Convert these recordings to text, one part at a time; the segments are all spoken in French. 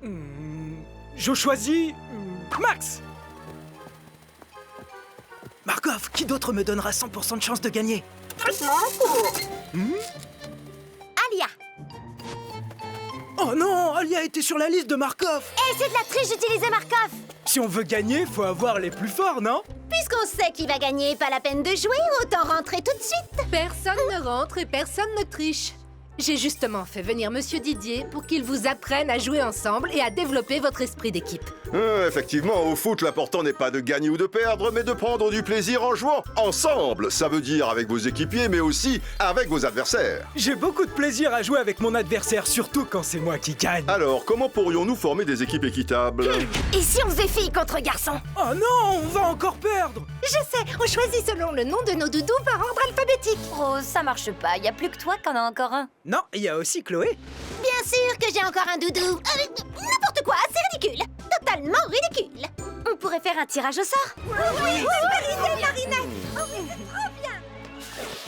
Je choisis... Max. Markov, qui d'autre me donnera 100% de chance de gagner? Alia. Oh non, Alia était sur la liste de Markov. Et c'est de la triche d'utiliser Markov. Si on veut gagner, faut avoir les plus forts, non? Puisqu'on sait qui va gagner, pas la peine de jouer, autant rentrer tout de suite. Personne ne rentre et personne ne triche. J'ai justement fait venir Monsieur Didier pour qu'il vous apprenne à jouer ensemble et à développer votre esprit d'équipe. Effectivement, au foot, l'important n'est pas de gagner ou de perdre, mais de prendre du plaisir en jouant ensemble. Ça veut dire avec vos équipiers, mais aussi avec vos adversaires. J'ai beaucoup de plaisir à jouer avec mon adversaire, surtout quand c'est moi qui gagne. Alors, comment pourrions-nous former des équipes équitables? Et si on faisait filles contre garçons? Oh non, on va encore perdre. Je sais, on choisit selon le nom de nos doudous par ordre alphabétique. Oh, ça marche pas, y a plus que toi qu'en a encore un. Non, il y a aussi Chloé. Bien sûr que j'ai encore un doudou. N'importe quoi, c'est ridicule. Totalement ridicule. On pourrait faire un tirage au sort. Oui, Marinette.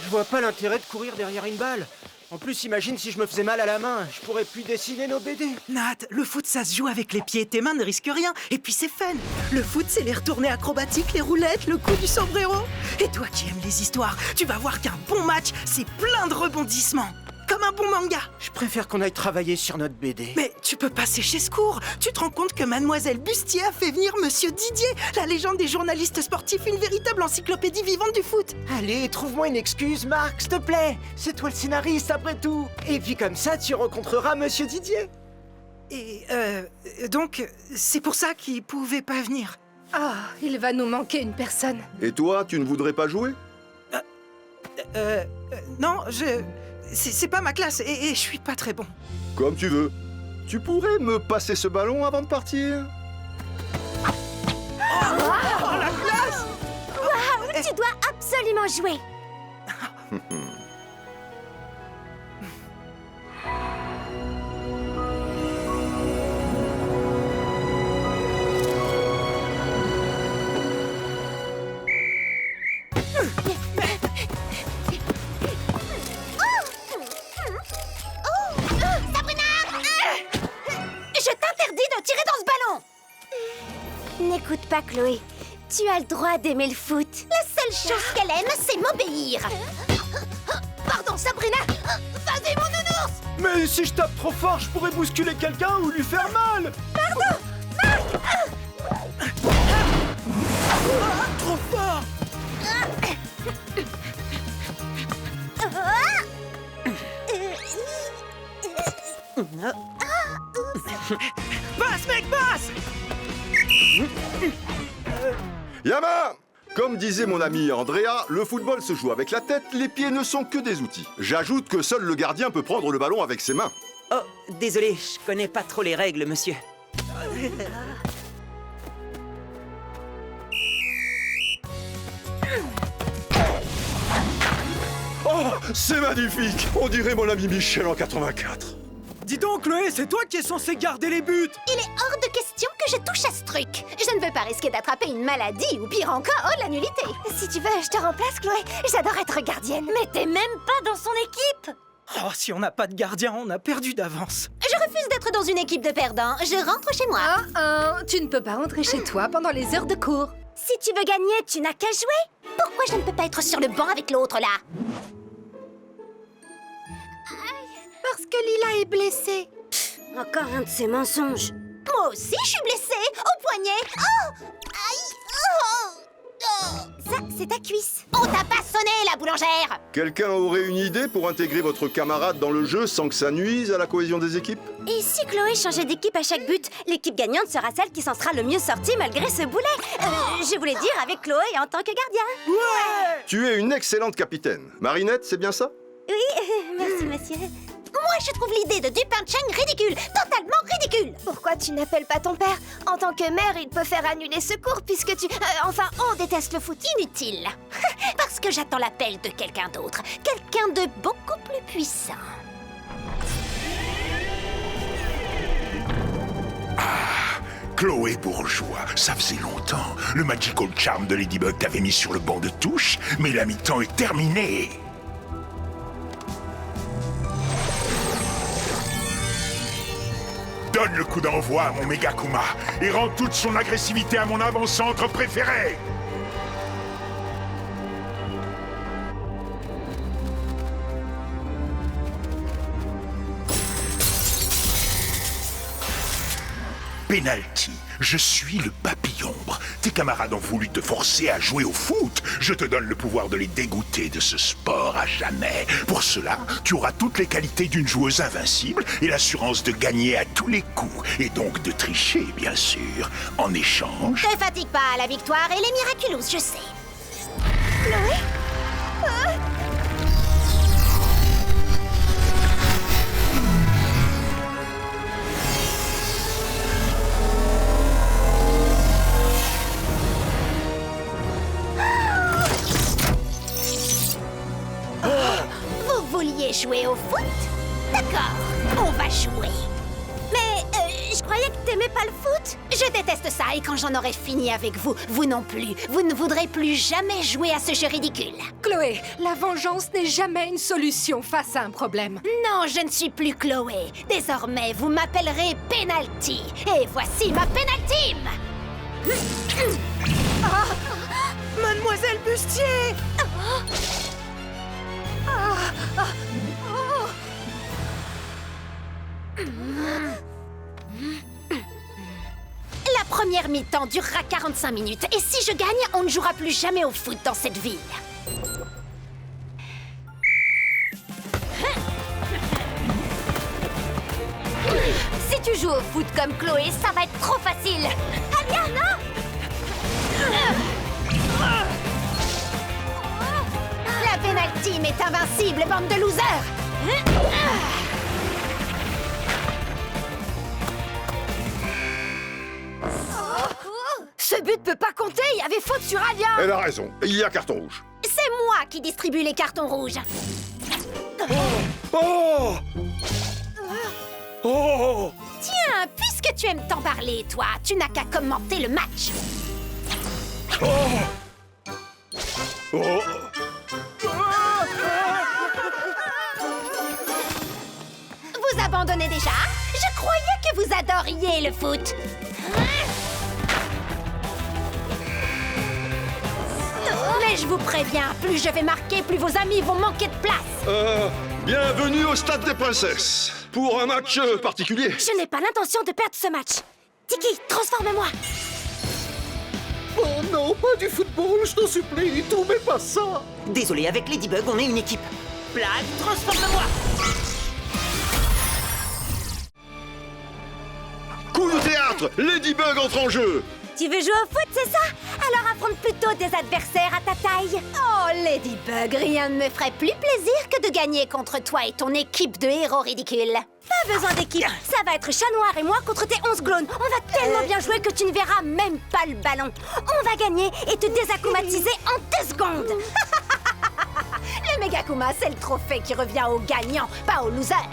Je vois pas l'intérêt de courir derrière une balle. En plus, imagine si je me faisais mal à la main. Je pourrais plus dessiner nos BD. Nat, le foot, ça se joue avec les pieds. Tes mains ne risquent rien. Et puis c'est fun. Le foot, c'est les retournées acrobatiques, les roulettes, le coup du sombrero. Et toi qui aimes les histoires, tu vas voir qu'un bon match, c'est plein de rebondissements. Comme un bon manga. Je préfère qu'on aille travailler sur notre BD. Mais tu peux pas sécher ce cours. Tu te rends compte que Mademoiselle Bustier a fait venir Monsieur Didier, la légende des journalistes sportifs, une véritable encyclopédie vivante du foot. Allez, trouve-moi une excuse, Marc, s'il te plaît. C'est toi le scénariste, après tout. Et puis comme ça, tu rencontreras Monsieur Didier. Et donc, c'est pour ça qu'il pouvait pas venir. Ah, il va nous manquer une personne. Et toi, tu ne voudrais pas jouer? Non, c'est pas ma classe et je suis pas très bon. Comme tu veux. Tu pourrais me passer ce ballon avant de partir? Tu dois absolument jouer. Sabrina! Je t'interdis de tirer dans ce ballon! N'écoute pas, Chloé. Tu as le droit d'aimer le foot. La seule chose qu'elle aime, c'est m'obéir. Pardon, Sabrina! Vas-y, mon nounours! Mais si je tape trop fort, je pourrais bousculer quelqu'un ou lui faire mal. Trop fort! Passe, mec, passe! Yama! Comme disait mon ami Andrea, le football se joue avec la tête, les pieds ne sont que des outils. J'ajoute que seul le gardien peut prendre le ballon avec ses mains. Oh, désolé, je connais pas trop les règles, monsieur. Oh, c'est magnifique! On dirait mon ami Michel en 84. Dis donc, Chloé, c'est toi qui es censé garder les buts! Il est hors de question que je touche à ce truc. Je ne veux pas risquer d'attraper une maladie ou pire encore, la nullité. Si tu veux, je te remplace, Chloé. J'adore être gardienne. Mais t'es même pas dans son équipe. Oh, si on n'a pas de gardien, on a perdu d'avance. Je refuse d'être dans une équipe de perdants. Je rentre chez moi. Tu ne peux pas rentrer chez toi pendant les heures de cours. Si tu veux gagner, tu n'as qu'à jouer. Pourquoi je ne peux pas être sur le banc avec l'autre, là? Parce que Lila est blessée. Encore un de ces mensonges. Moi aussi, je suis blessée. Au poignet. Oh! Aïe! Ça, c'est ta cuisse. On t'a pas sonné, la boulangère! Quelqu'un aurait une idée pour intégrer votre camarade dans le jeu sans que ça nuise à la cohésion des équipes? Et si Chloé changeait d'équipe à chaque but, l'équipe gagnante sera celle qui s'en sera le mieux sortie malgré ce boulet. Je voulais dire avec Chloé en tant que gardien. Tu es une excellente capitaine. Marinette, c'est bien ça? Oui, merci, monsieur. Moi, je trouve l'idée de Dupin Cheng ridicule, totalement ridicule. Pourquoi tu n'appelles pas ton père? En tant que mère, il peut faire annuler ce cours puisque tu... enfin, on déteste le foot. Inutile. Parce que j'attends l'appel de quelqu'un d'autre. Quelqu'un de beaucoup plus puissant. Chloé Bourgeois, ça faisait longtemps. Le Magical Charm de Ladybug t'avait mis sur le banc de touche, mais la mi-temps est terminée. Donne le coup d'envoi à mon Megakuma et rend toute son agressivité à mon avant-centre préféré. Penalty, je suis le papillombre. Tes camarades ont voulu te forcer à jouer au foot. Je te donne le pouvoir de les dégoûter de ce sport à jamais. Pour cela, tu auras toutes les qualités d'une joueuse invincible et l'assurance de gagner à tous les coups. Et donc de tricher, bien sûr. En échange... Ne fatigue pas, la victoire et les Miraculous, je sais. Chloé? Vous vouliez jouer au foot? D'accord, on va jouer. Mais je croyais que t'aimais pas le foot. Je déteste ça et quand j'en aurai fini avec vous, vous non plus. Vous ne voudrez plus jamais jouer à ce jeu ridicule. Chloé, la vengeance n'est jamais une solution face à un problème. Non, je ne suis plus Chloé. Désormais, vous m'appellerez Penalty. Et voici ma Penalty. Mademoiselle Bustier! La première mi-temps durera 45 minutes. Et si je gagne, on ne jouera plus jamais au foot dans cette ville. Si tu joues au foot comme Chloé, ça va être trop facile. Alia, non! La Penalty Team est invincible, bande de losers! Ce but peut pas compter, il y avait faute sur Alia! Elle a raison, il y a carton rouge. C'est moi qui distribue les cartons rouges. Oh! Oh! Tiens, puisque tu aimes t'en parler, toi, tu n'as qu'à commenter le match. Oh! Vous abandonnez déjà? Je croyais que vous adoriez le foot. Mais je vous préviens, plus je vais marquer, plus vos amis vont manquer de place. Bienvenue au Stade des Princesses. Pour un match particulier. Je n'ai pas l'intention de perdre ce match. Tiki, transforme-moi. Oh non, pas du football, je t'en supplie, tout mais pas ça. Désolé, avec Ladybug, on est une équipe. Blague, transforme-moi. Coup de théâtre, Ladybug entre en jeu. Tu veux jouer au foot, c'est ça? Alors affronte plutôt des adversaires à ta taille. Oh, Ladybug, rien ne me ferait plus plaisir que de gagner contre toi et ton équipe de héros ridicules. Pas besoin d'équipe, ça va être Chat Noir et moi contre tes 11 clones. On va tellement bien jouer que tu ne verras même pas le ballon. On va gagner et te désakumatiser en 2 secondes. Le Megakuma, c'est le trophée qui revient aux gagnants, pas aux losers.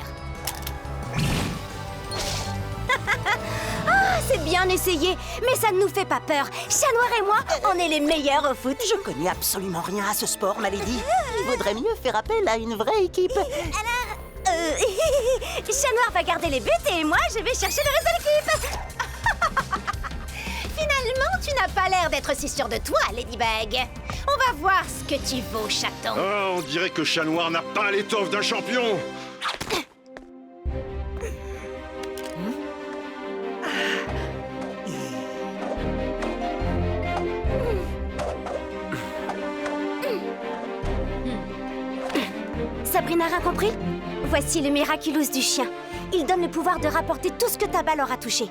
C'est bien essayé, mais ça ne nous fait pas peur. Chat Noir et moi, on est les meilleurs au foot. Je connais absolument rien à ce sport, Malady. Il vaudrait mieux faire appel à une vraie équipe. Alors, Chat Noir va garder les buts et moi, je vais chercher le reste de l'équipe. Finalement, tu n'as pas l'air d'être si sûr de toi, Ladybug. On va voir ce que tu vaux, chaton. Ah, on dirait que Chat Noir n'a pas l'étoffe d'un champion. Sabrina a rien compris? Voici le Miraculous du chien. Il donne le pouvoir de rapporter tout ce que ta balle aura touché.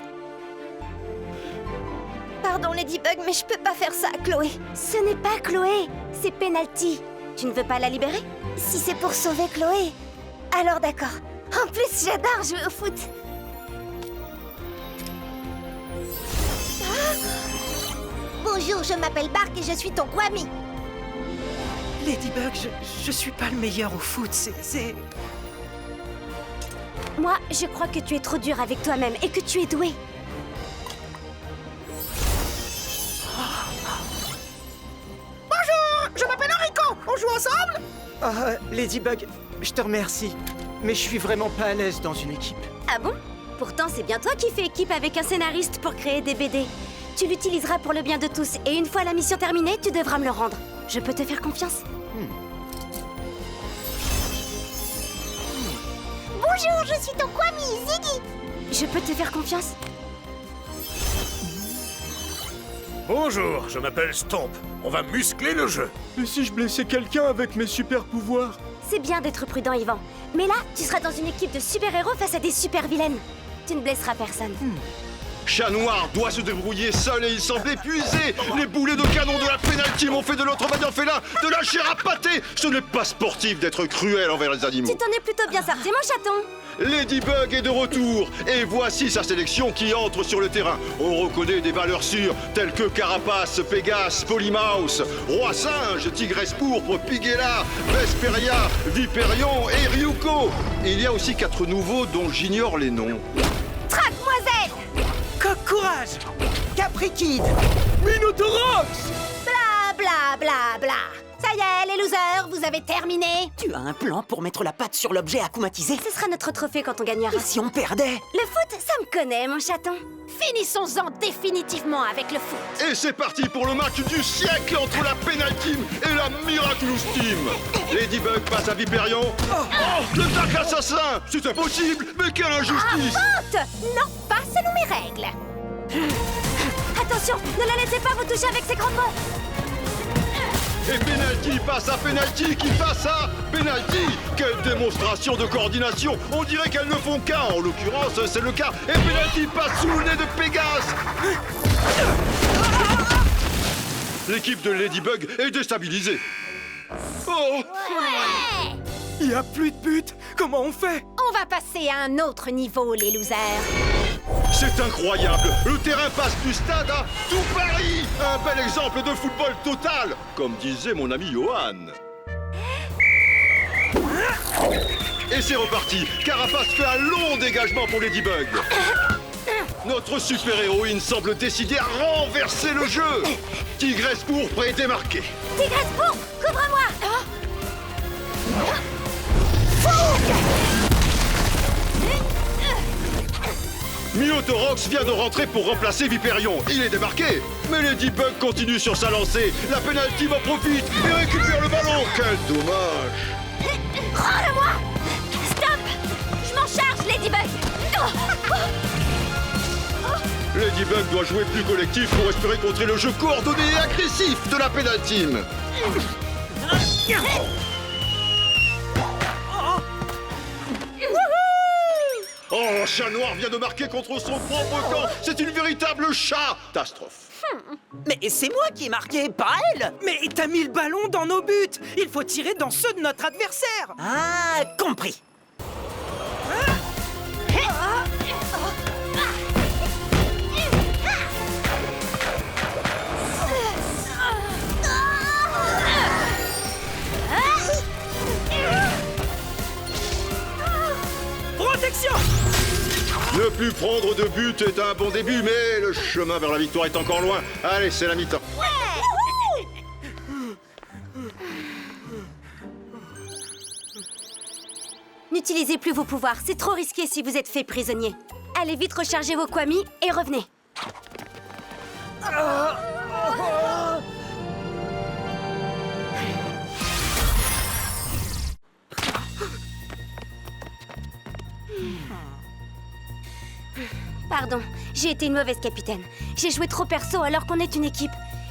Pardon, Ladybug, mais je peux pas faire ça, Chloé. Ce n'est pas Chloé, c'est Penalty. Tu ne veux pas la libérer? Si c'est pour sauver Chloé, alors d'accord. En plus, j'adore jouer au foot. Bonjour, je m'appelle Bark et je suis ton Kwami. Ladybug, je suis pas le meilleur au foot, c'est... Moi, je crois que tu es trop dur avec toi-même et que tu es doué. Bonjour, je m'appelle Enrico, on joue ensemble? Ladybug, je te remercie, mais je suis vraiment pas à l'aise dans une équipe. Ah bon? Pourtant, c'est bien toi qui fais équipe avec un scénariste pour créer des BD. Tu l'utiliseras pour le bien de tous, et une fois la mission terminée, tu devras me le rendre. Je peux te faire confiance? Bonjour, je suis ton Kwami, Ziggy. Je peux te faire confiance? Bonjour, je m'appelle Stomp. On va muscler le jeu. Et si je blessais quelqu'un avec mes super pouvoirs? C'est bien d'être prudent, Yvan. Mais là, tu seras dans une équipe de super-héros face à des super-vilaines. Tu ne blesseras personne. Chat Noir doit se débrouiller seul et il semble épuisé. Les boulets de canon de la Penalty m'ont fait de l'autre vaillant félin de la chair à pâté. Ce n'est pas sportif d'être cruel envers les animaux. Tu t'en es plutôt bien sorti, mon chaton. Ladybug est de retour et voici sa sélection qui entre sur le terrain. On reconnaît des valeurs sûres telles que Carapace, Pégase, Polymouse, Roi Singe, Tigresse Pourpre, Piguela, Vesperia, Viperion et Ryuko. Il y a aussi 4 nouveaux dont j'ignore les noms. Traque-moiselle. Coq Courage, Caprikid. Minotorox! Bla bla bla bla. Ça y est, les losers, vous avez terminé. Tu as un plan pour mettre la patte sur l'objet akumatisé? Ce sera notre trophée quand on gagnera. Et si on perdait? Le foot, ça me connaît, mon chaton. Finissons-en définitivement avec le foot. Et c'est parti pour le match du siècle entre la Penalty et la Miraculous Team. Ladybug passe à Viperion. Oh, le tacle assassin! C'est impossible, mais quelle injustice! Honte! Non, pas selon mes règles. Attention, ne la laissez pas vous toucher avec ses grands mots. Et Penalty passe à Penalty qui passe à Penalty. Quelle démonstration de coordination! On dirait qu'elles ne font qu'un, en l'occurrence c'est le cas. Et Penalty passe sous le nez de Pégase. L'équipe de Ladybug est déstabilisée. Oh! il y a plus de but. Comment on fait? On va passer à un autre niveau, les losers. C'est incroyable! Le terrain passe du stade à tout Paris! Un bel exemple de football total, comme disait mon ami Johan. Et c'est reparti! Carapace fait un long dégagement pour Ladybug. Notre super-héroïne semble décidée à renverser le jeu. Tigresse Pourpre est démarquée. Tigresse Pourpre, couvre-moi. Minotorox vient de rentrer pour remplacer Viperion. Il est démarqué. Mais Ladybug continue sur sa lancée. La Penalty en profite et récupère le ballon. Quel dommage! Rends-le-moi. Stop. Je m'en charge, Ladybug. Ladybug doit jouer plus collectif pour espérer contrer le jeu coordonné et agressif de la Penalty. Oh, Chat Noir vient de marquer contre son propre camp. C'est une véritable catastrophe. Mais c'est moi qui ai marqué, pas elle! Mais t'as mis le ballon dans nos buts. Il faut tirer dans ceux de notre adversaire. Ah, compris. Protection. Ne plus prendre de but est un bon début, mais le chemin vers la victoire est encore loin. Allez, c'est la mi-temps. N'utilisez plus vos pouvoirs, c'est trop risqué si vous êtes fait prisonnier. Allez vite recharger vos Kwami et revenez. Pardon, j'ai été une mauvaise capitaine. J'ai joué trop perso alors qu'on est une équipe.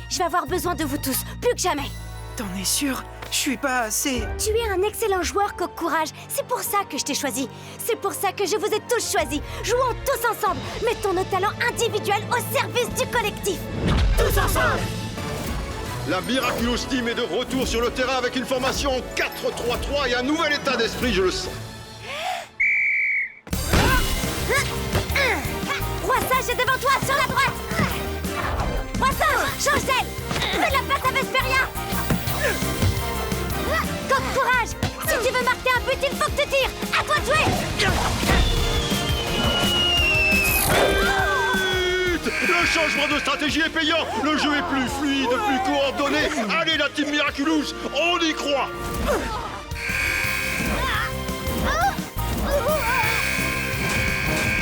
Je vais avoir besoin de vous tous, plus que jamais. T'en es sûr? Je suis pas assez... Tu es un excellent joueur, Coq Courage. C'est pour ça que je t'ai choisi. C'est pour ça que je vous ai tous choisis. Jouons tous ensemble. Mettons nos talents individuels au service du collectif. Tous ensemble. La Miraculous Team est de retour sur le terrain avec une formation en 4-3-3 et un nouvel état d'esprit, je le sens. Roi Singe est devant toi, sur la droite. Roi Singe, change d'aile. Fais la passe à Vesperia. Coq Courage, si tu veux marquer un but, il faut que tu tires. À toi de jouer. Le changement de stratégie est payant. Le jeu est plus fluide, plus coordonné. Allez, la Team Miraculous, on y croit.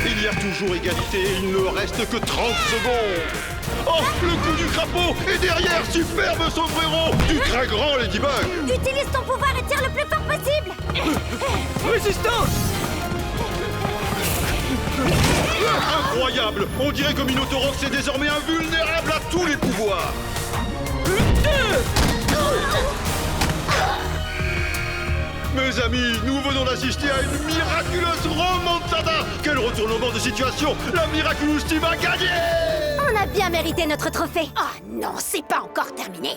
Il y a toujours égalité et il ne reste que 30 secondes. Oh, le coup du crapaud. Et derrière, superbe sombrero du très grand Ladybug. Utilise ton pouvoir et tire le plus fort possible. Résistance! Incroyable. On dirait que Minotorox est désormais invulnérable à tous les pouvoirs. Mes amis, nous venons d'assister à une miraculeuse remontada. Quel retournement de situation. La Miraculous Team a gagné. On a bien mérité notre trophée. Oh non, c'est pas encore terminé.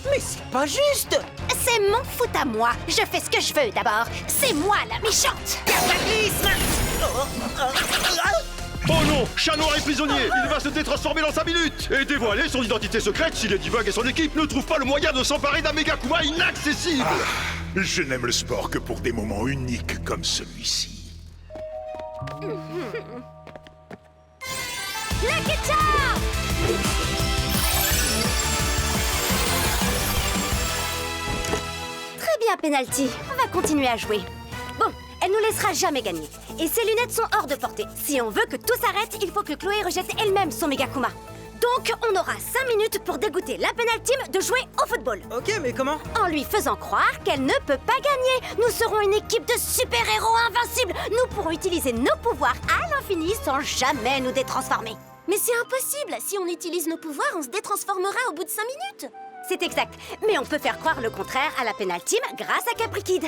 Mais c'est pas juste! C'est mon foot à moi. Je fais ce que je veux d'abord. C'est moi la méchante. Oh non, Chat Noir est prisonnier. Il va se détransformer dans 5 minutes et dévoiler son identité secrète si Ladybug et son équipe ne trouvent pas le moyen de s'emparer d'un Megakuma inaccessible. Je n'aime le sport que pour des moments uniques comme celui-ci. Lucky Charm! Très bien, Penalty. On va continuer à jouer. Bon, elle nous laissera jamais gagner. Et ses lunettes sont hors de portée. Si on veut que tout s'arrête, il faut que Chloé rejette elle-même son Megakuma. Donc, on aura 5 minutes pour dégoûter la Penal Team de jouer au football. Ok, mais comment? En lui faisant croire qu'elle ne peut pas gagner. Nous serons une équipe de super-héros invincibles. Nous pourrons utiliser nos pouvoirs à l'infini sans jamais nous détransformer. Mais c'est impossible. Si on utilise nos pouvoirs, on se détransformera au bout de 5 minutes. C'est exact. Mais on peut faire croire le contraire à la Penal Team grâce à Capri Kid.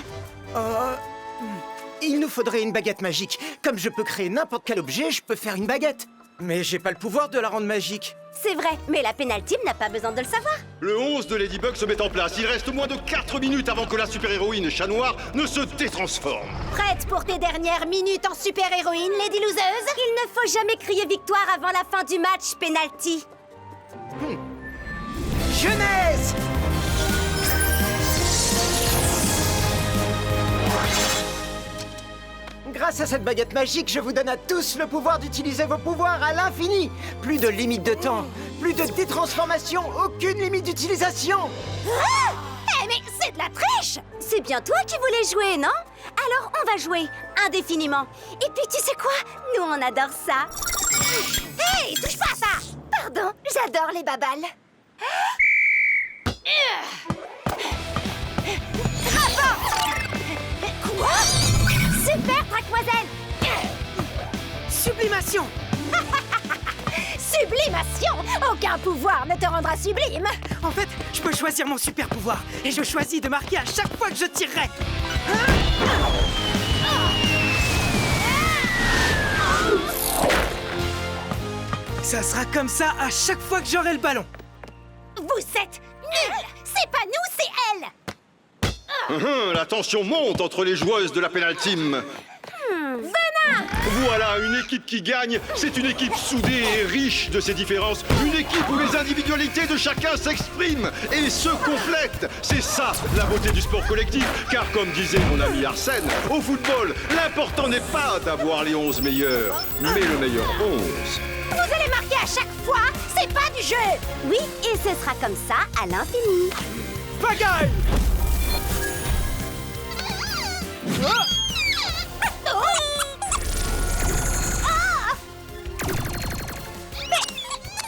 Il nous faudrait une baguette magique. Comme je peux créer n'importe quel objet, je peux faire une baguette. Mais j'ai pas le pouvoir de la rendre magique. C'est vrai, mais la Penal Team n'a pas besoin de le savoir. Le 11 de Ladybug se met en place. Il reste moins de 4 minutes avant que la super-héroïne Chat Noir ne se détransforme. Prête pour tes dernières minutes en super-héroïne, Lady Loseuse? Il ne faut jamais crier victoire avant la fin du match, Penalty. Genèse! Grâce à cette baguette magique, je vous donne à tous le pouvoir d'utiliser vos pouvoirs à l'infini. Plus de limite de temps, plus de détransformation, aucune limite d'utilisation. Ah! Eh mais c'est de la triche! C'est bien toi qui voulais jouer, non? Alors on va jouer indéfiniment. Et puis tu sais quoi? Nous on adore ça. Hey, touche pas à ça! Pardon, j'adore les babales. Quoi? Super, Traquemoiselle! Sublimation! Sublimation! Aucun pouvoir ne te rendra sublime! En fait, je peux choisir mon super pouvoir. Et je choisis de marquer à chaque fois que je tirerai. Ça sera comme ça à chaque fois que j'aurai le ballon. Vous êtes nuls! C'est pas nous, c'est elle! La tension monte entre les joueuses de la Penal Team. Voilà, une équipe qui gagne, c'est une équipe soudée et riche de ses différences. Une équipe où les individualités de chacun s'expriment et se complètent. C'est ça, la beauté du sport collectif. Car comme disait mon ami Arsène, au football, l'important n'est pas d'avoir les 11 meilleurs, mais le meilleur 11. Vous allez marquer à chaque fois, c'est pas du jeu! Oui, et ce sera comme ça à l'infini. Pagaille!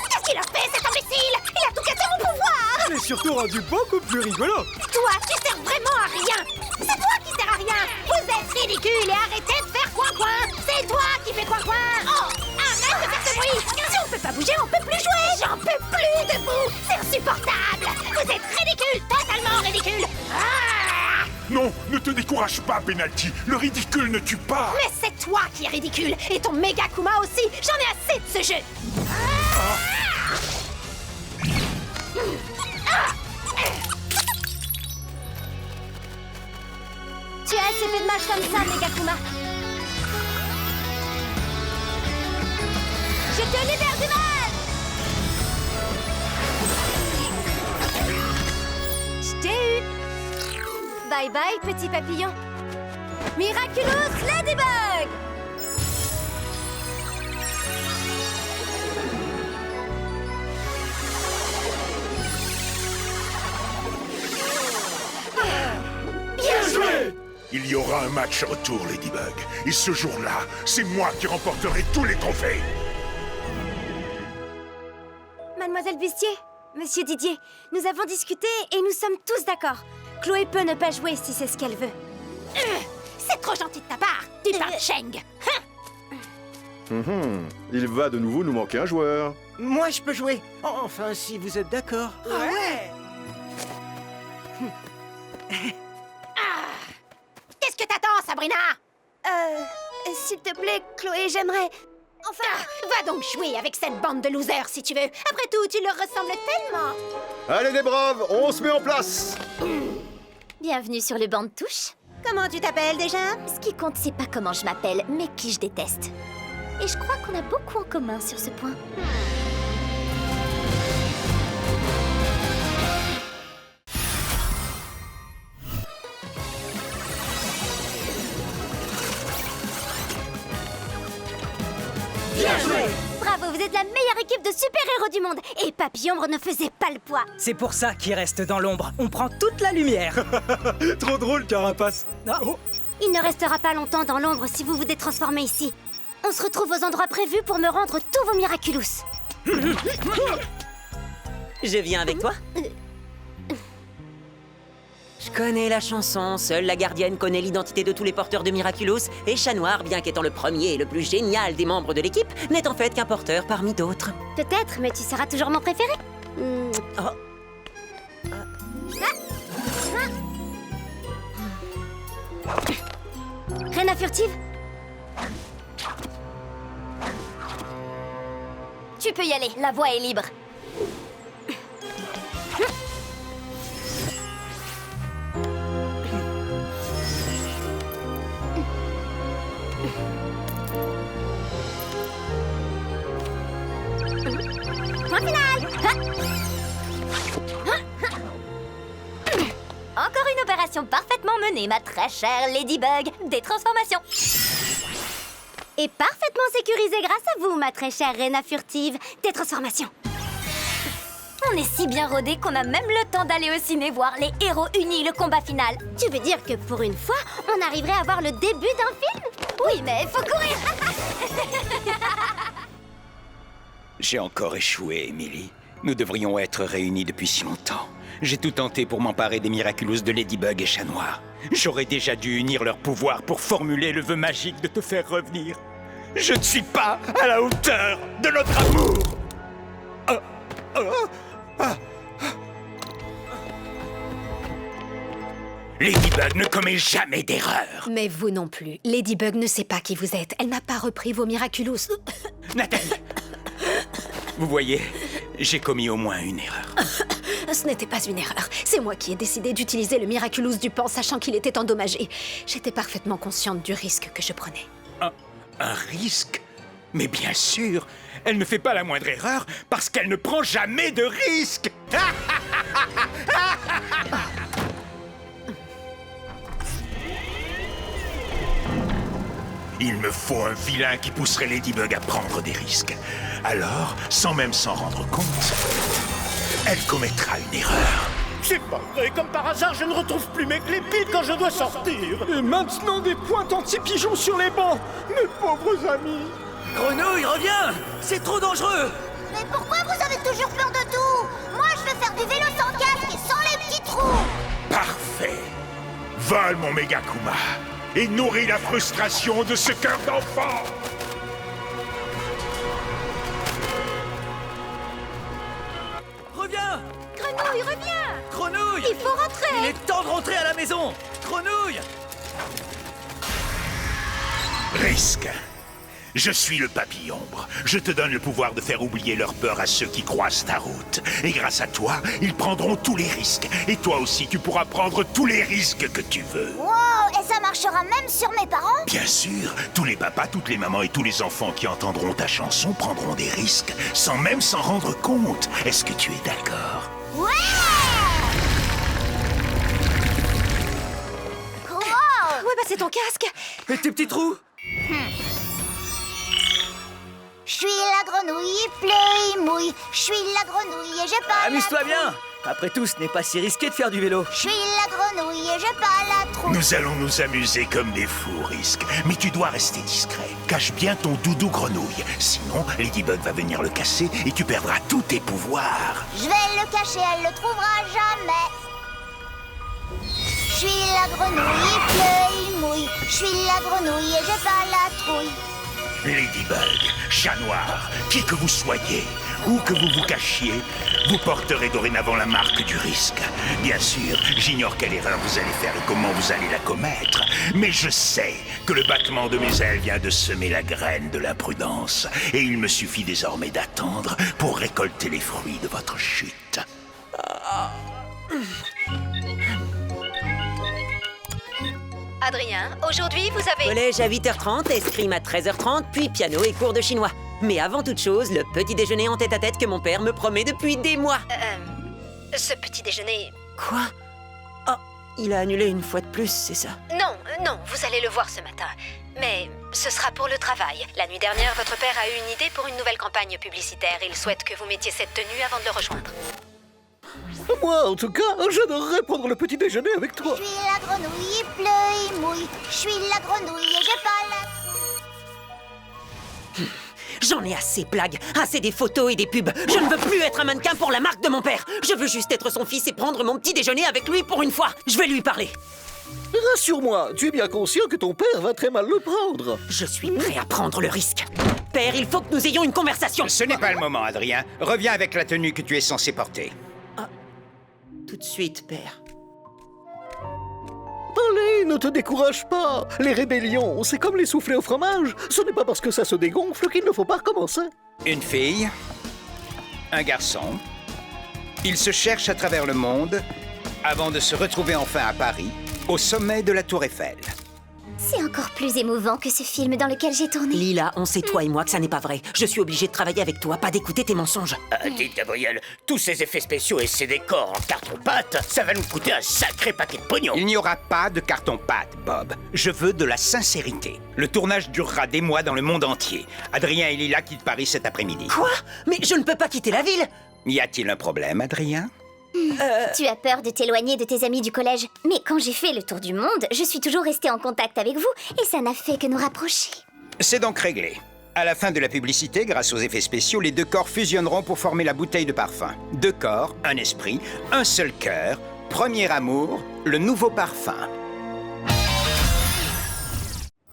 Qu'est-ce qu'il a fait, cet imbécile? Il a tout cassé mon pouvoir! C'est surtout rendu beaucoup plus rigolo. Toi, tu sers vraiment à rien! C'est toi qui sers à rien! Vous êtes ridicule et arrêtez de faire coin-coin! C'est toi qui fais coin-coin! Oh! Arrête de faire ce bruit! Si on peut pas bouger, on peut plus jouer! J'en peux plus de vous! C'est insupportable! Vous êtes ridicule! Totalement ridicule! Ah! Non, ne te décourage pas, Penalty. Le ridicule ne tue pas. Mais c'est toi qui es ridicule! Et ton Megakuma aussi! J'en ai assez de ce jeu! Tu as assez fait de matchs comme ça, Megakuma. Je te libère du mal! Je t'ai eu! Bye bye, petit papillon. Miraculous Ladybug! Bien Il y aura un match retour, Ladybug. Et ce jour-là, c'est moi qui remporterai tous les trophées. Mademoiselle Bustier, Monsieur Didier, nous avons discuté et nous sommes tous d'accord. Chloé peut ne pas jouer si c'est ce qu'elle veut. C'est trop gentil de ta part, Dupin Cheng. Il va de nouveau nous manquer un joueur. Moi, je peux jouer. Enfin, si vous êtes d'accord. Ouais. Qu'est-ce que t'attends, Sabrina? S'il te plaît, Chloé, j'aimerais... Enfin... Va donc jouer avec cette bande de losers, si tu veux. Après tout, tu leur ressembles tellement. Allez les braves, on se met en place. Bienvenue sur le banc de touche. Comment tu t'appelles déjà? Ce qui compte, c'est pas comment je m'appelle, mais qui je déteste. Et je crois qu'on a beaucoup en commun sur ce point. Bien joué. Bravo, vous êtes la meilleure équipe de super-héros du monde. Et Papillombre ne faisait pas le poids. C'est pour ça qu'il reste dans l'ombre. On prend toute la lumière. Trop drôle, Carapace. Oh. Il ne restera pas longtemps dans l'ombre si vous vous détransformez ici. On se retrouve aux endroits prévus pour me rendre tous vos Miraculous. Je viens avec toi. Je connais la chanson, seule la gardienne connaît l'identité de tous les porteurs de Miraculous, et Chat Noir, bien qu'étant le premier et le plus génial des membres de l'équipe, n'est en fait qu'un porteur parmi d'autres. Peut-être, mais tu seras toujours mon préféré. Reina furtive. Tu peux y aller, la voie est libre. Point final. Encore une opération parfaitement menée, ma très chère Ladybug. Des transformations. Et parfaitement sécurisée grâce à vous, ma très chère Reina furtive. Des transformations. On est si bien rodés qu'on a même le temps d'aller au ciné voir les héros unis, le combat final. Tu veux dire que pour une fois, on arriverait à voir le début d'un film? Oui, mais faut courir. J'ai encore échoué, Emily. Nous devrions être réunis depuis si longtemps. J'ai tout tenté pour m'emparer des Miraculous de Ladybug et Chat Noir. J'aurais déjà dû unir leurs pouvoirs pour formuler le vœu magique de te faire revenir. Je ne suis pas à la hauteur de notre amour. Ladybug ne commet jamais d'erreur. Mais vous non plus. Ladybug ne sait pas qui vous êtes. Elle n'a pas repris vos Miraculous. Nathalie, vous voyez, j'ai commis au moins une erreur. Ce n'était pas une erreur. C'est moi qui ai décidé d'utiliser le Miraculous du Pan, sachant qu'il était endommagé. J'étais parfaitement consciente du risque que je prenais. Un risque? Mais bien sûr, elle ne fait pas la moindre erreur parce qu'elle ne prend jamais de risque. Il me faut un vilain qui pousserait Ladybug à prendre des risques. Alors, sans même s'en rendre compte, elle commettra une erreur. C'est pas vrai, comme par hasard, je ne retrouve plus mes clés pile quand je dois sortir. Et maintenant des pointes anti-pigeons sur les bancs. Mes pauvres amis. Grenouille, reviens. C'est trop dangereux. Mais pourquoi vous avez toujours peur de tout? Moi, je veux faire du vélo sans casque et sans les petits trous. Parfait. Vole mon Megakuma et nourris la frustration de ce cœur d'enfant. Reviens. Grenouille, reviens. Grenouille. Il faut rentrer. Il est temps de rentrer à la maison. Grenouille. Risque. Je suis le papillombre. Je te donne le pouvoir de faire oublier leur peur à ceux qui croisent ta route. Et grâce à toi, ils prendront tous les risques. Et toi aussi, tu pourras prendre tous les risques que tu veux. Wow, et ça marchera même sur mes parents? Bien sûr, tous les papas, toutes les mamans et tous les enfants qui entendront ta chanson prendront des risques, sans même s'en rendre compte. Est-ce que tu es d'accord? Ouais! Wow! Ouais, bah c'est ton casque. Et tes petits trous? Je suis la grenouille, il pleut, il mouille. Je suis la grenouille et j'ai pas. Amuse-toi bien. Après tout, ce n'est pas si risqué de faire du vélo. Je suis la grenouille et j'ai pas la trouille. Nous allons nous amuser comme des fous, Risk. Mais tu dois rester discret. Cache bien ton doudou grenouille. Sinon, Ladybug va venir le casser et tu perdras tous tes pouvoirs. Je vais le cacher, elle le trouvera jamais. Je suis la grenouille, il pleut, il mouille. Je suis la grenouille et j'ai pas la trouille. Ladybug, Chat Noir, qui que vous soyez, où que vous vous cachiez, vous porterez dorénavant la marque du risque. Bien sûr, j'ignore quelle erreur vous allez faire et comment vous allez la commettre, mais je sais que le battement de mes ailes vient de semer la graine de l'imprudence, et il me suffit désormais d'attendre pour récolter les fruits de votre chute. Adrien, aujourd'hui vous avez... Collège à 8h30, escrime à 13h30, puis piano et cours de chinois. Mais avant toute chose, le petit déjeuner en tête-à-tête que mon père me promet depuis des mois. Ce petit déjeuner... Quoi? Oh, il a annulé une fois de plus, c'est ça? Non, vous allez le voir ce matin. Mais ce sera pour le travail. La nuit dernière, votre père a eu une idée pour une nouvelle campagne publicitaire. Il souhaite que vous mettiez cette tenue avant de le rejoindre. Moi, en tout cas, j'adorerais prendre le petit déjeuner avec toi. Je suis la grenouille, il pleut, il mouille. Je suis la grenouille et j'ai pas la... J'en ai assez, Blague. Assez des photos et des pubs. Je ne veux plus être un mannequin pour la marque de mon père. Je veux juste être son fils et prendre mon petit déjeuner avec lui pour une fois. Je vais lui parler. Rassure-moi, tu es bien conscient que ton père va très mal le prendre. Je suis prêt à prendre le risque. Père, il faut que nous ayons une conversation. Ce n'est pas le moment, Adrien. Reviens avec la tenue que tu es censé porter. Tout de suite, père. Allez, ne te décourage pas. Les rébellions, c'est comme les soufflets au fromage. Ce n'est pas parce que ça se dégonfle qu'il ne faut pas recommencer. Une fille, un garçon. Ils se cherchent à travers le monde avant de se retrouver enfin à Paris, au sommet de la Tour Eiffel. C'est encore plus émouvant que ce film dans lequel j'ai tourné. Lila, on sait toi et moi que ça n'est pas vrai. Je suis obligée de travailler avec toi, pas d'écouter tes mensonges. Dites, Gabriel, tous ces effets spéciaux et ces décors en carton-pâte, ça va nous coûter un sacré paquet de pognon. Il n'y aura pas de carton-pâte, Bob. Je veux de la sincérité. Le tournage durera des mois dans le monde entier. Adrien et Lila quittent Paris cet après-midi. Quoi? Mais je ne peux pas quitter la ville. Y a-t-il un problème, Adrien? Tu as peur de t'éloigner de tes amis du collège. Mais quand j'ai fait le tour du monde, je suis toujours restée en contact avec vous et ça n'a fait que nous rapprocher. C'est donc réglé. À la fin de la publicité, grâce aux effets spéciaux, les deux corps fusionneront pour former la bouteille de parfum. Deux corps, un esprit, un seul cœur. Premier amour, le nouveau parfum.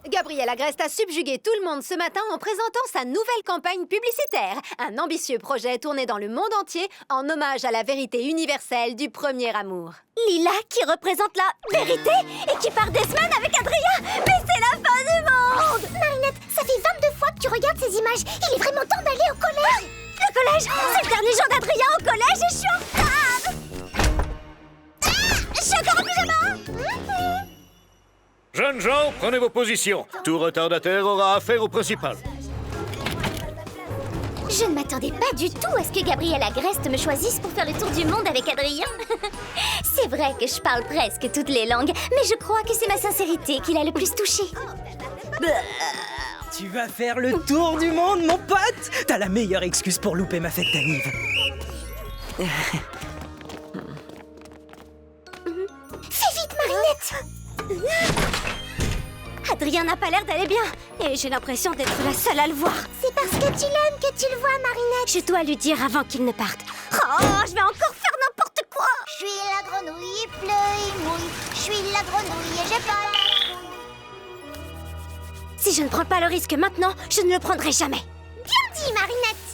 Gabriel Agreste a subjugué tout le monde ce matin en présentant sa nouvelle campagne publicitaire. Un ambitieux projet tourné dans le monde entier en hommage à la vérité universelle du premier amour. Lila qui représente la vérité et qui part des semaines avec Adrien. Mais c'est la fin du monde! Marinette, ça fait 22 fois que tu regardes ces images. Il est vraiment temps d'aller au collège. Le collège, c'est le dernier jour d'Adrien au collège et je suis en retard. Je suis encore en pyjama. Jeunes gens, prenez vos positions. Tout retardataire aura affaire au principal. Je ne m'attendais pas du tout à ce que Gabriel Agreste me choisisse pour faire le tour du monde avec Adrien. C'est vrai que je parle presque toutes les langues, mais je crois que c'est ma sincérité qui l'a le plus touché. Tu vas faire le tour du monde, mon pote! T'as la meilleure excuse pour louper ma fête d'anniv. Fais vite, Marinette! Adrien n'a pas l'air d'aller bien et j'ai l'impression d'être la seule à le voir. C'est parce que tu l'aimes que tu le vois, Marinette. Je dois lui dire avant qu'il ne parte. Oh, je vais encore faire n'importe quoi. Je suis la grenouille, il pleut, il mouille. Je suis la grenouille et j'ai pas la trouille. Si je ne prends pas le risque maintenant, je ne le prendrai jamais. Bien dit, Marinette.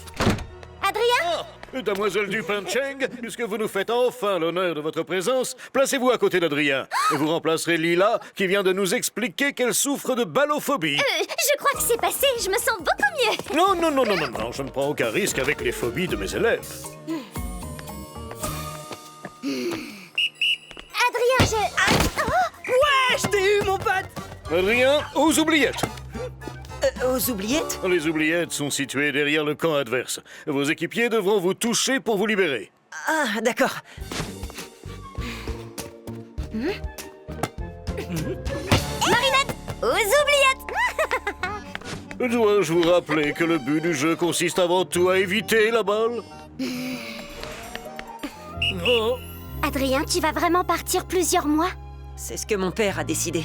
Ah, Adrien? Damoiselle Dupin-Cheng, puisque vous nous faites enfin l'honneur de votre présence, placez-vous à côté d'Adrien. Et vous remplacerez Lila, qui vient de nous expliquer qu'elle souffre de ballophobie. Je crois que c'est passé, je me sens beaucoup mieux. Non, je ne prends aucun risque avec les phobies de mes élèves. Adrien, Ouais, je t'ai eu, mon pote! Adrien, aux oubliettes. Aux oubliettes? Les oubliettes sont situées derrière le camp adverse. Vos équipiers devront vous toucher pour vous libérer. Ah, d'accord. Marinette, aux oubliettes. Dois-je vous rappeler que le but du jeu consiste avant tout à éviter la balle? Oh. Adrien, tu vas vraiment partir plusieurs mois? C'est ce que mon père a décidé.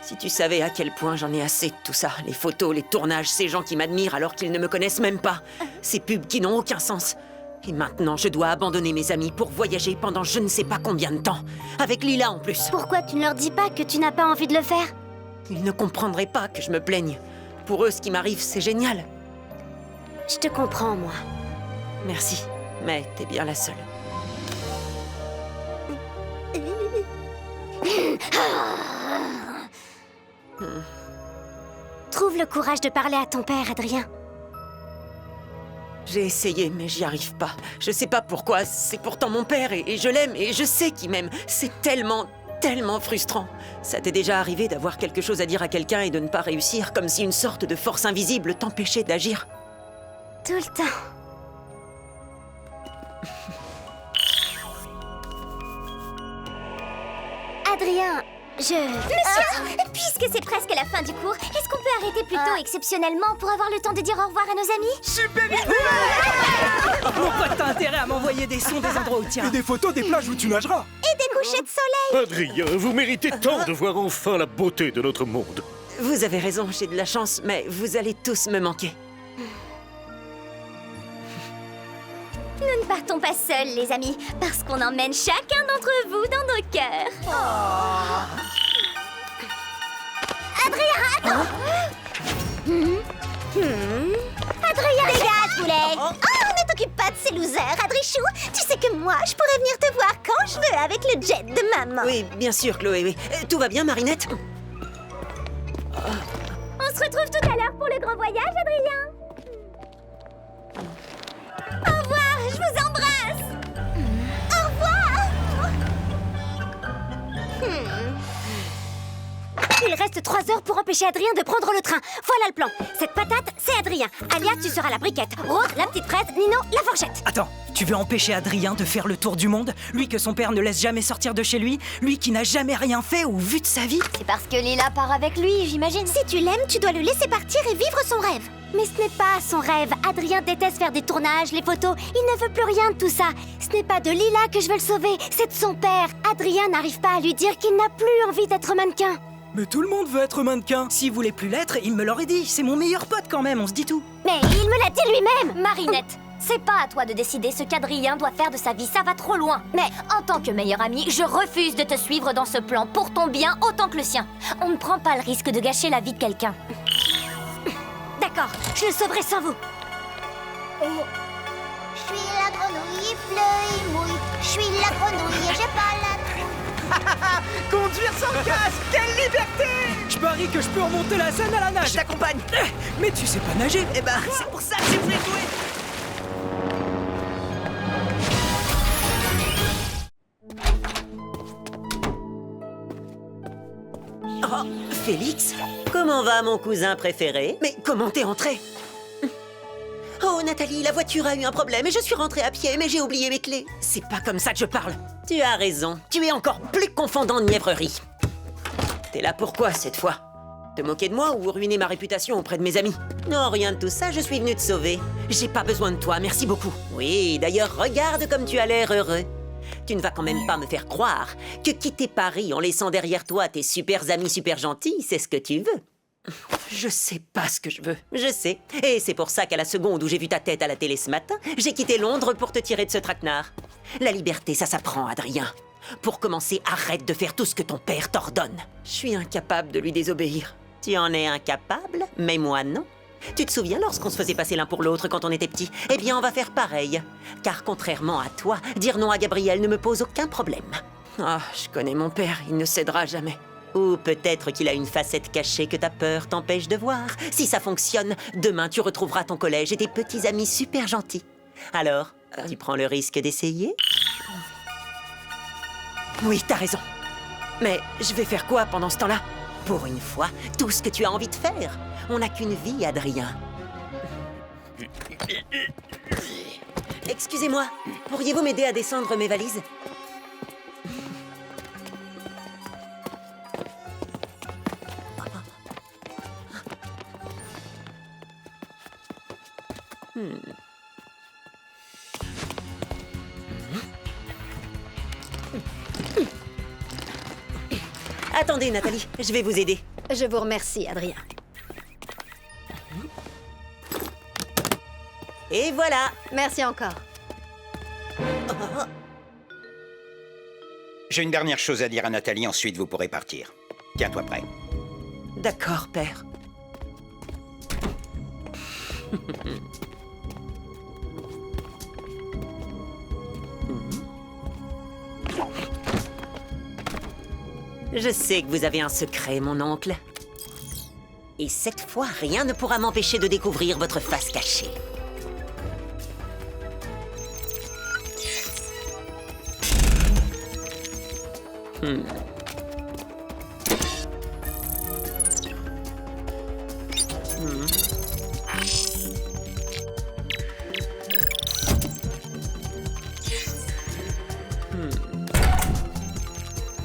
Si tu savais à quel point j'en ai assez de tout ça, les photos, les tournages, ces gens qui m'admirent alors qu'ils ne me connaissent même pas, ces pubs qui n'ont aucun sens. Et maintenant, je dois abandonner mes amis pour voyager pendant je ne sais pas combien de temps. Avec Lila en plus. Pourquoi tu ne leur dis pas que tu n'as pas envie de le faire? Ils ne comprendraient pas que je me plaigne. Pour eux, ce qui m'arrive, c'est génial. Je te comprends, moi. Merci, mais t'es bien la seule. Trouve le courage de parler à ton père, Adrien. J'ai essayé, mais j'y arrive pas. Je sais pas pourquoi, c'est pourtant mon père et je l'aime et je sais qu'il m'aime. C'est tellement frustrant. Ça t'est déjà arrivé d'avoir quelque chose à dire à quelqu'un et de ne pas réussir, comme si une sorte de force invisible t'empêchait d'agir? Tout le temps. Adrien, Monsieur, puisque c'est presque la fin du cours, est-ce qu'on peut arrêter plus tôt exceptionnellement pour avoir le temps de dire au revoir à nos amis? Super idée! Mon pote, t'as intérêt à m'envoyer des sons des endroits où tiens. Et des photos des plages où tu nageras. Et des couchers de soleil. Adrien, vous méritez tant de voir enfin la beauté de notre monde. Vous avez raison, j'ai de la chance, mais vous allez tous me manquer. Nous ne partons pas seuls, les amis, parce qu'on emmène chacun d'entre vous dans nos cœurs. Adrien, attends! Adrien, dégage, poulet! Oh, ne t'occupe pas de ces losers, Adrichou. Tu sais que moi, je pourrais venir te voir quand je veux avec le jet de maman. Oui, bien sûr, Chloé, oui. Tout va bien, Marinette? On se retrouve tout à l'heure pour le grand voyage, Adrien. Au revoir, je vous embrasse. Au revoir. Il reste 3 heures pour empêcher Adrien de prendre le train. Voilà le plan. Cette patate, c'est Adrien. Alias, tu seras la briquette. Rose, la petite fraise. Nino, la fourchette. Attends, tu veux empêcher Adrien de faire le tour du monde? Lui que son père ne laisse jamais sortir de chez lui? Lui qui n'a jamais rien fait ou vu de sa vie? C'est parce que Lila part avec lui, j'imagine. Si tu l'aimes, tu dois le laisser partir et vivre son rêve. Mais ce n'est pas son rêve. Adrien déteste faire des tournages, les photos. Il ne veut plus rien de tout ça. Ce n'est pas de Lila que je veux le sauver, c'est de son père. Adrien n'arrive pas à lui dire qu'il n'a plus envie d'être mannequin. Mais tout le monde veut être mannequin. S'il voulait plus l'être, il me l'aurait dit. C'est mon meilleur pote quand même, on se dit tout. Mais il me l'a dit lui-même. Marinette, c'est pas à toi de décider ce qu'Adrien doit faire de sa vie, ça va trop loin. Mais en tant que meilleure amie, je refuse de te suivre dans ce plan pour ton bien autant que le sien. On ne prend pas le risque de gâcher la vie de quelqu'un. D'accord, je le sauverai sans vous. Je suis la grenouille, fleuille, mouille. Je suis la grenouille et j'ai pas la... Conduire sans casque, quelle liberté! Je parie que je peux remonter la Seine à la nage. Je t'accompagne. Mais tu sais pas nager. Eh ben, c'est pour ça que j'ai voulu jouer. Oh, Félix? Comment va mon cousin préféré? Mais comment t'es entré? Oh, Nathalie, la voiture a eu un problème et je suis rentrée à pied, mais j'ai oublié mes clés. C'est pas comme ça que je parle. Tu as raison. Tu es encore plus confondant de mièvrerie. T'es là pourquoi, cette fois? Te moquer de moi ou ruiner ma réputation auprès de mes amis? Non, rien de tout ça, je suis venue te sauver. J'ai pas besoin de toi, merci beaucoup. Oui, d'ailleurs, regarde comme tu as l'air heureux. Tu ne vas quand même pas me faire croire que quitter Paris en laissant derrière toi tes super amis super gentils, c'est ce que tu veux. Je sais pas ce que je veux, je sais. Et c'est pour ça qu'à la seconde où j'ai vu ta tête à la télé ce matin, j'ai quitté Londres pour te tirer de ce traquenard. La liberté, ça s'apprend, Adrien. Pour commencer, arrête de faire tout ce que ton père t'ordonne. Je suis incapable de lui désobéir. Tu en es incapable, mais moi non. Tu te souviens lorsqu'on se faisait passer l'un pour l'autre quand on était petit? Eh bien, on va faire pareil. Car contrairement à toi, dire non à Gabriel ne me pose aucun problème. Ah, je connais mon père, il ne cédera jamais. Ou peut-être qu'il a une facette cachée que ta peur t'empêche de voir. Si ça fonctionne, demain tu retrouveras ton collège et tes petits amis super gentils. Alors, tu prends le risque d'essayer? Oui, t'as raison. Mais je vais faire quoi pendant ce temps-là? Pour une fois, tout ce que tu as envie de faire. On n'a qu'une vie, Adrien. Excusez-moi, pourriez-vous m'aider à descendre mes valises? Attendez, Nathalie, je vais vous aider. Je vous remercie, Adrien. Et voilà. Merci encore. J'ai une dernière chose à dire à Nathalie, ensuite vous pourrez partir. Tiens-toi prêt. D'accord, père. Je sais que vous avez un secret, mon oncle. Et cette fois, rien ne pourra m'empêcher de découvrir votre face cachée.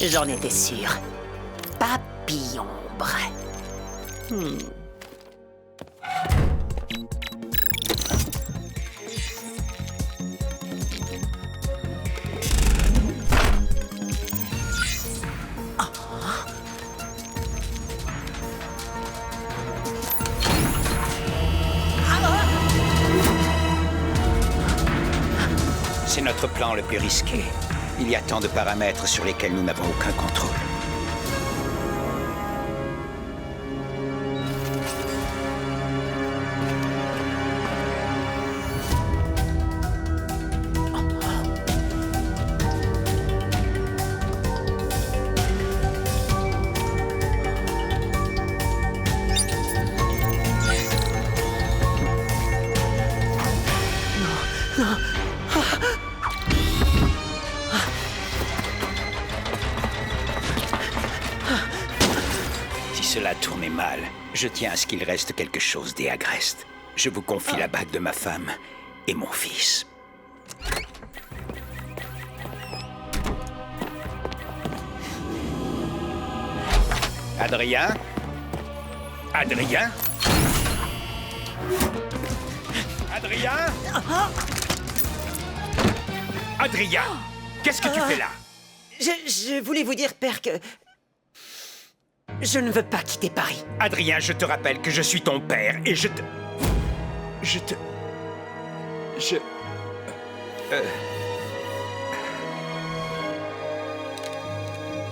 J'en étais sûre. Papillombre. C'est notre plan le plus risqué. Il y a tant de paramètres sur lesquels nous n'avons aucun contrôle. Cela tournait mal. Je tiens à ce qu'il reste quelque chose des Agreste. Je vous confie la bague de ma femme et mon fils. Adrien? Adrien? Adrien? Adrien? Qu'est-ce que tu fais là? Je voulais vous dire, père, que... je ne veux pas quitter Paris. Adrien, je te rappelle que je suis ton père et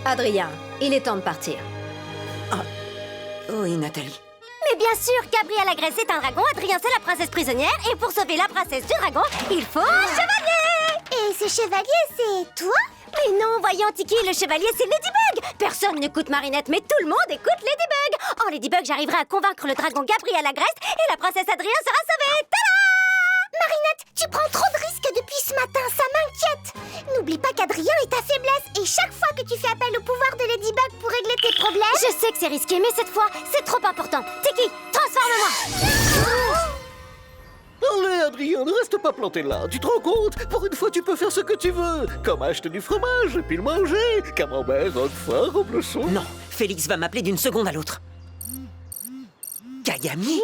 Adrien, il est temps de partir. Oui, Nathalie. Mais bien sûr, Gabrielle la Grèce est un dragon, Adrien c'est la princesse prisonnière, et pour sauver la princesse du dragon, il faut un chevalier. Et ce chevalier, c'est toi? Mais non, voyons, Tiki, le chevalier, c'est Ladybug. Personne n'écoute Marinette, mais tout le monde écoute Ladybug. En Ladybug, j'arriverai à convaincre le dragon Gabrielle la Grèce, et la princesse Adrien sera sauvée. Tada! Marinette, tu prends trop de risques depuis ce matin, ça m'inquiète. N'oublie pas qu'Adrien est ta faiblesse, et chaque fois que tu fais appel au pouvoir de Ladybug pour régler tes problèmes... Je sais que c'est risqué, mais cette fois, c'est trop important. Tiki, transforme-moi. Allez, Adrien, ne reste pas planté là. Tu te rends compte? Pour une fois, tu peux faire ce que tu veux. Comme acheter du fromage et puis le manger. Camembert, roquefort, reblochon. Non, Félix va m'appeler d'une seconde à l'autre. Kagami?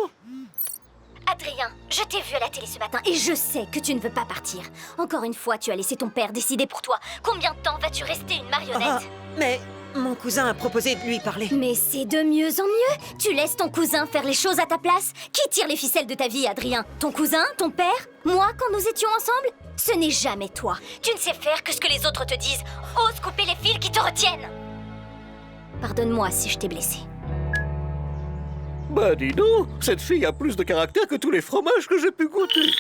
Adrien, je t'ai vu à la télé ce matin et je sais que tu ne veux pas partir. Encore une fois, tu as laissé ton père décider pour toi. Combien de temps vas-tu rester une marionnette? Mais mon cousin a proposé de lui parler. Mais c'est de mieux en mieux. Tu laisses ton cousin faire les choses à ta place. Qui tire les ficelles de ta vie, Adrien? Ton cousin? Ton père? Moi, quand nous étions ensemble? Ce n'est jamais toi. Tu ne sais faire que ce que les autres te disent. Ose couper les fils qui te retiennent. Pardonne-moi si je t'ai blessé. Bah dis donc, cette fille a plus de caractère que tous les fromages que j'ai pu goûter.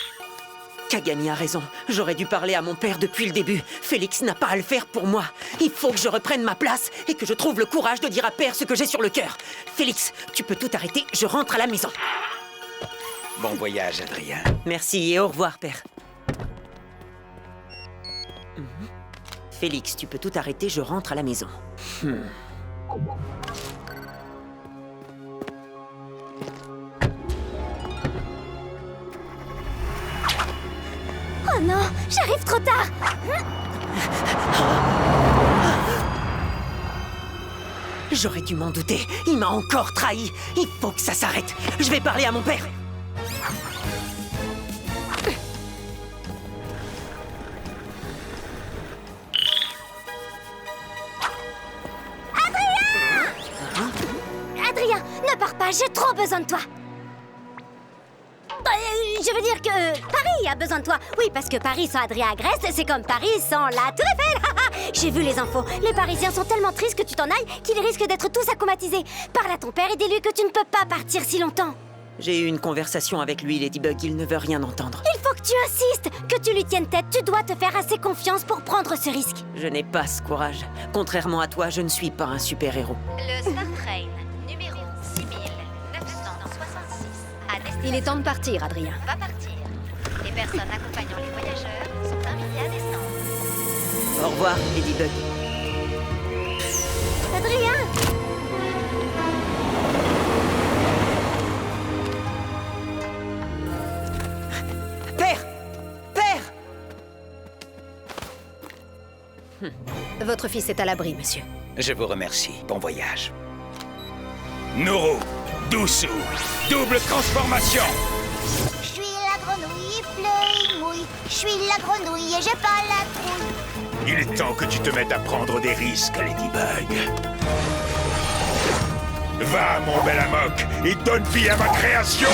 Kagami a raison. J'aurais dû parler à mon père depuis le début. Félix n'a pas à le faire pour moi. Il faut que je reprenne ma place et que je trouve le courage de dire à père ce que j'ai sur le cœur. Félix, tu peux tout arrêter, je rentre à la maison. Bon voyage, Adrien. Merci et au revoir, père. Félix, tu peux tout arrêter, je rentre à la maison. Oh non, j'arrive trop tard. J'aurais dû m'en douter. Il m'a encore trahi. Il faut que ça s'arrête. Je vais parler à mon père. Adrien! Ne pars pas, j'ai trop besoin de toi. Je veux dire que Paris a besoin de toi. Oui, parce que Paris sans Adrien à Grèce, c'est comme Paris sans la Tour Eiffel. J'ai vu les infos. Les Parisiens sont tellement tristes que tu t'en ailles qu'ils risquent d'être tous acclimatisés. Parle à ton père et dis-lui que tu ne peux pas partir si longtemps. J'ai eu une conversation avec lui, Ladybug, il ne veut rien entendre. Il faut que tu insistes, que tu lui tiennes tête. Tu dois te faire assez confiance pour prendre ce risque. Je n'ai pas ce courage. Contrairement à toi, je ne suis pas un super-héros. Le Star Train, numéro 6966. Il est temps de partir, Adrien. Va partir. Les personnes accompagnant les voyageurs sont invitées à descendre. Au revoir, Ladybug. Adrien! Père! Père! Votre fils est à l'abri, monsieur. Je vous remercie. Bon voyage. Noro, Doussou, double transformation. Je suis la grenouille, fleuille, mouille. Je suis la grenouille et j'ai pas la trouille. Il est temps que tu te mettes à prendre des risques, Ladybug. Va, mon bel Amok, et donne vie à ma création.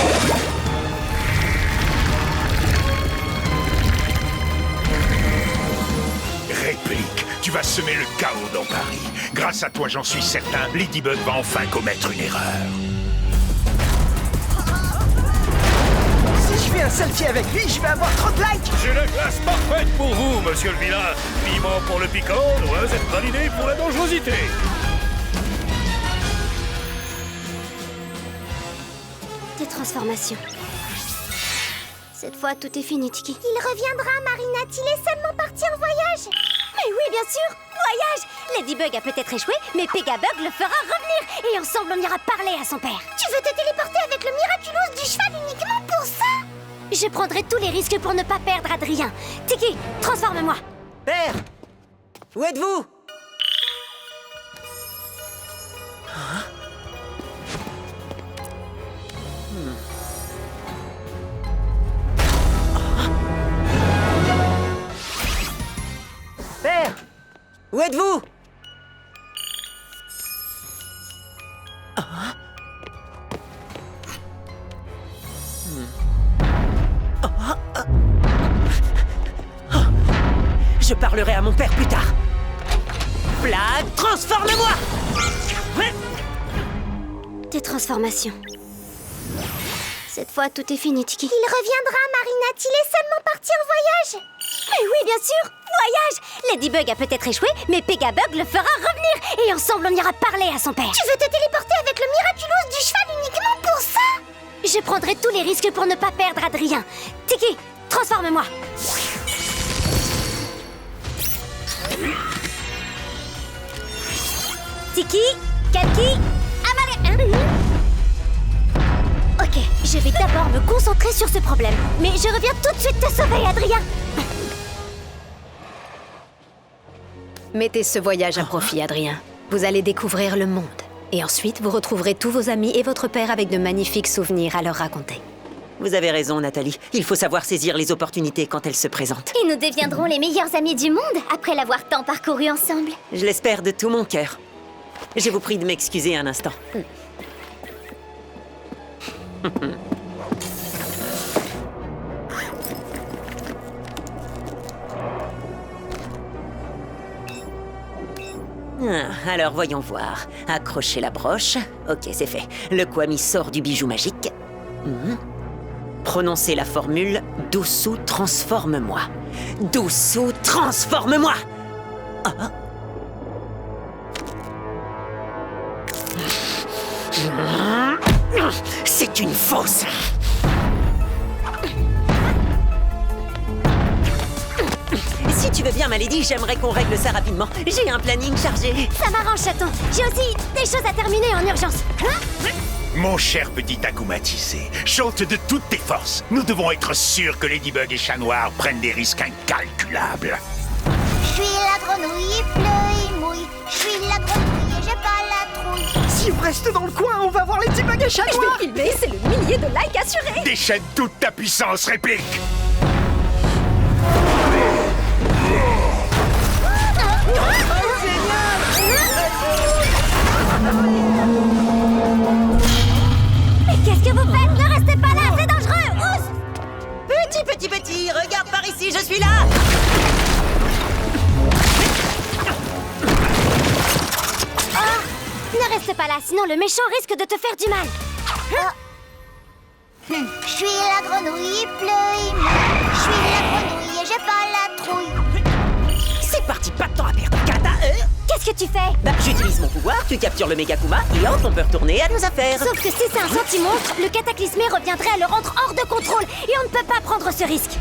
Réplique, tu vas semer le chaos dans Paris. Grâce à toi, j'en suis certain, Ladybug va enfin commettre une erreur. Si je fais un selfie avec lui, je vais avoir trop de likes. J'ai la classe parfaite pour vous, monsieur le vilain. Piment pour le piquant, noisette pralinée pour la dangerosité. Des transformations. Cette fois, tout est fini, Tiki. Il reviendra, Marinette. Il est seulement parti en voyage. Mais oui, bien sûr, voyage. Ladybug a peut-être échoué, mais Pegabug le fera revenir. Et ensemble, on ira parler à son père. Tu veux te téléporter avec le miraculous du cheval uniquement pour ça? Je prendrai tous les risques pour ne pas perdre Adrien. Tiki, transforme-moi. Père! Où êtes-vous? Père! Où êtes-vous? Je parlerai à mon père plus tard. Blague, transforme-moi! Des transformations. Cette fois, tout est fini, Tiki. Il reviendra, Marinette. Il est seulement parti en voyage. Mais oui, bien sûr, voyage. Ladybug a peut-être échoué, mais Pegabug le fera revenir. Et ensemble, on ira parler à son père. Tu veux te téléporter avec le miraculous du cheval uniquement pour ça? Je prendrai tous les risques pour ne pas perdre Adrien. Tiki, transforme-moi. Tiki, Kaki, Amalé... Ok, je vais d'abord me concentrer sur ce problème. Mais je reviens tout de suite te sauver, Adrien. Mettez ce voyage à profit, Adrien. Vous allez découvrir le monde. Et ensuite, vous retrouverez tous vos amis et votre père avec de magnifiques souvenirs à leur raconter. Vous avez raison, Nathalie. Il faut savoir saisir les opportunités quand elles se présentent. Et nous deviendrons les meilleurs amis du monde après l'avoir tant parcouru ensemble. Je l'espère de tout mon cœur. Je vous prie de m'excuser un instant. Alors, voyons voir. Accrochez la broche. Ok, c'est fait. Le Kwami sort du bijou magique. Prononcez la formule « Doussou, transforme-moi ». Doussou, transforme-moi. C'est une fausse. Si tu veux bien, ma lady, j'aimerais qu'on règle ça rapidement. J'ai un planning chargé. Ça m'arrange, chaton. J'ai aussi des choses à terminer en urgence. Mon cher petit akumatisé, chante de toutes tes forces. Nous devons être sûrs que Ladybug et Chat Noir prennent des risques incalculables. Je suis la grenouille, fleuille, mouille. Je suis la grenouille et j'ai pas la trouille. Si on reste dans le coin, on va voir Ladybug et Chat Noir. Je vais filmer, c'est le millier de likes assuré. Déchaîne toute ta puissance, réplique. Ne reste pas là, sinon le méchant risque de te faire du mal. Je suis la grenouille, il pleut, il mouille. Je suis la grenouille et j'ai pas la trouille. C'est parti, pas de temps à perdre. Kata, Qu'est-ce que tu fais? Bah, j'utilise mon pouvoir, tu captures le Megakuma et hop, on peut retourner à nos affaires. Sauf que si c'est un sentimonstre, le cataclysmé reviendrait à le rendre hors de contrôle et on ne peut pas prendre ce risque.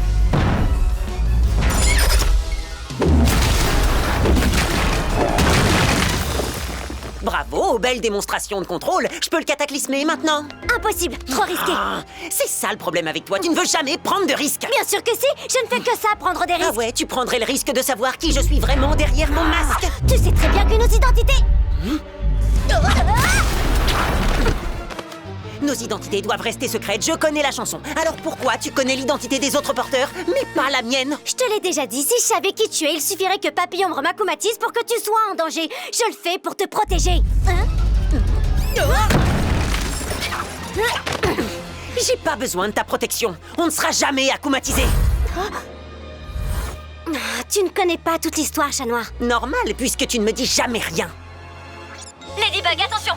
Bravo, belle démonstration de contrôle. Je peux le cataclysmer maintenant. Impossible, trop risqué. C'est ça le problème avec toi, tu ne veux jamais prendre de risques. Bien sûr que si, je ne fais que ça, prendre des risques. Ah ouais, tu prendrais le risque de savoir qui je suis vraiment derrière mon masque. Tu sais très bien que nos identités... Nos identités doivent rester secrètes, je connais la chanson. Alors pourquoi tu connais l'identité des autres porteurs, mais pas la mienne? Je te l'ai déjà dit, si je savais qui tu es, il suffirait que Papillombre m'akumatise pour que tu sois en danger. Je le fais pour te protéger. J'ai pas besoin de ta protection. On ne sera jamais akumatisé. Tu ne connais pas toute l'histoire, chat noir. Normal, puisque tu ne me dis jamais rien. Ladybug, attention.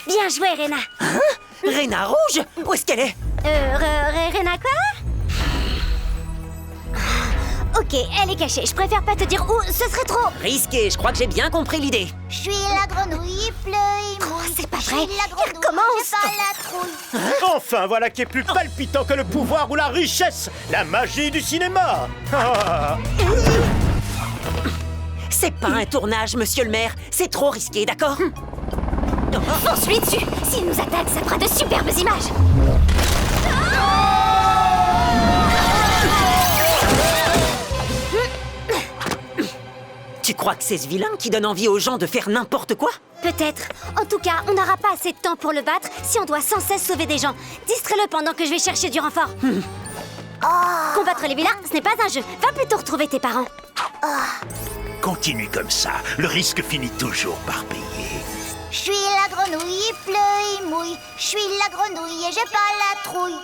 Bien joué, Rena. Hein? Rena Rouge? Où est-ce qu'elle est? Rena quoi? Ok, elle est cachée. Je préfère pas te dire où, ce serait trop. Risqué, je crois que j'ai bien compris l'idée. Je suis la grenouille, il pleut, il mouille. C'est pas Je vrai. suis la grenouille, Il recommence. j'ai pas la trouille. Enfin, voilà qui est plus palpitant que le pouvoir ou la richesse, la magie du cinéma. C'est pas un tournage, monsieur le maire. C'est trop risqué, d'accord? Fonce-lui dessus. S'il nous attaque, ça fera de superbes images. Tu crois que c'est ce vilain qui donne envie aux gens de faire n'importe quoi? Peut-être. En tout cas, on n'aura pas assez de temps pour le battre si on doit sans cesse sauver des gens. Distrais-le pendant que je vais chercher du renfort. Combattre les vilains, ce n'est pas un jeu. Va plutôt retrouver tes parents. Continue comme ça, le risque finit toujours par payer. Je suis la grenouille, il pleut, il mouille. Je suis la grenouille et j'ai pas la trouille.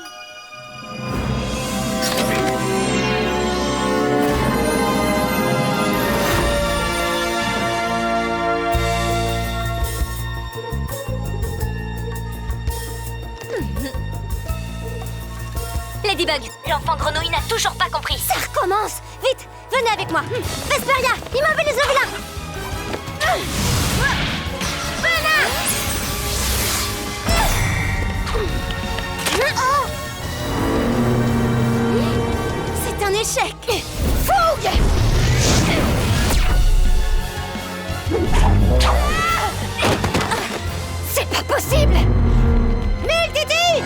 Ladybug, l'enfant grenouille n'a toujours pas compris. Ça recommence. Vite, venez avec moi. Vesperia, immobilise le vilain. C'est un échec. Fougue! C'est pas possible. Multiti!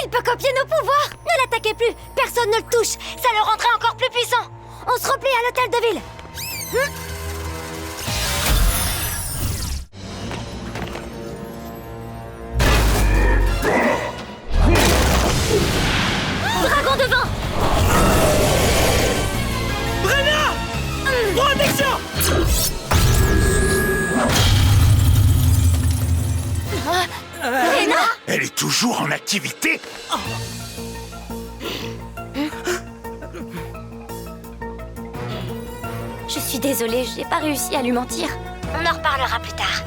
Il peut copier nos pouvoirs. Ne l'attaquez plus. Personne ne le touche. Ça le rendrait encore plus puissant. On se replie à l'hôtel de ville. Dragon devant. Protection! Rena! Elle est toujours en activité? Je suis désolée, j'ai pas réussi à lui mentir. On en reparlera plus tard.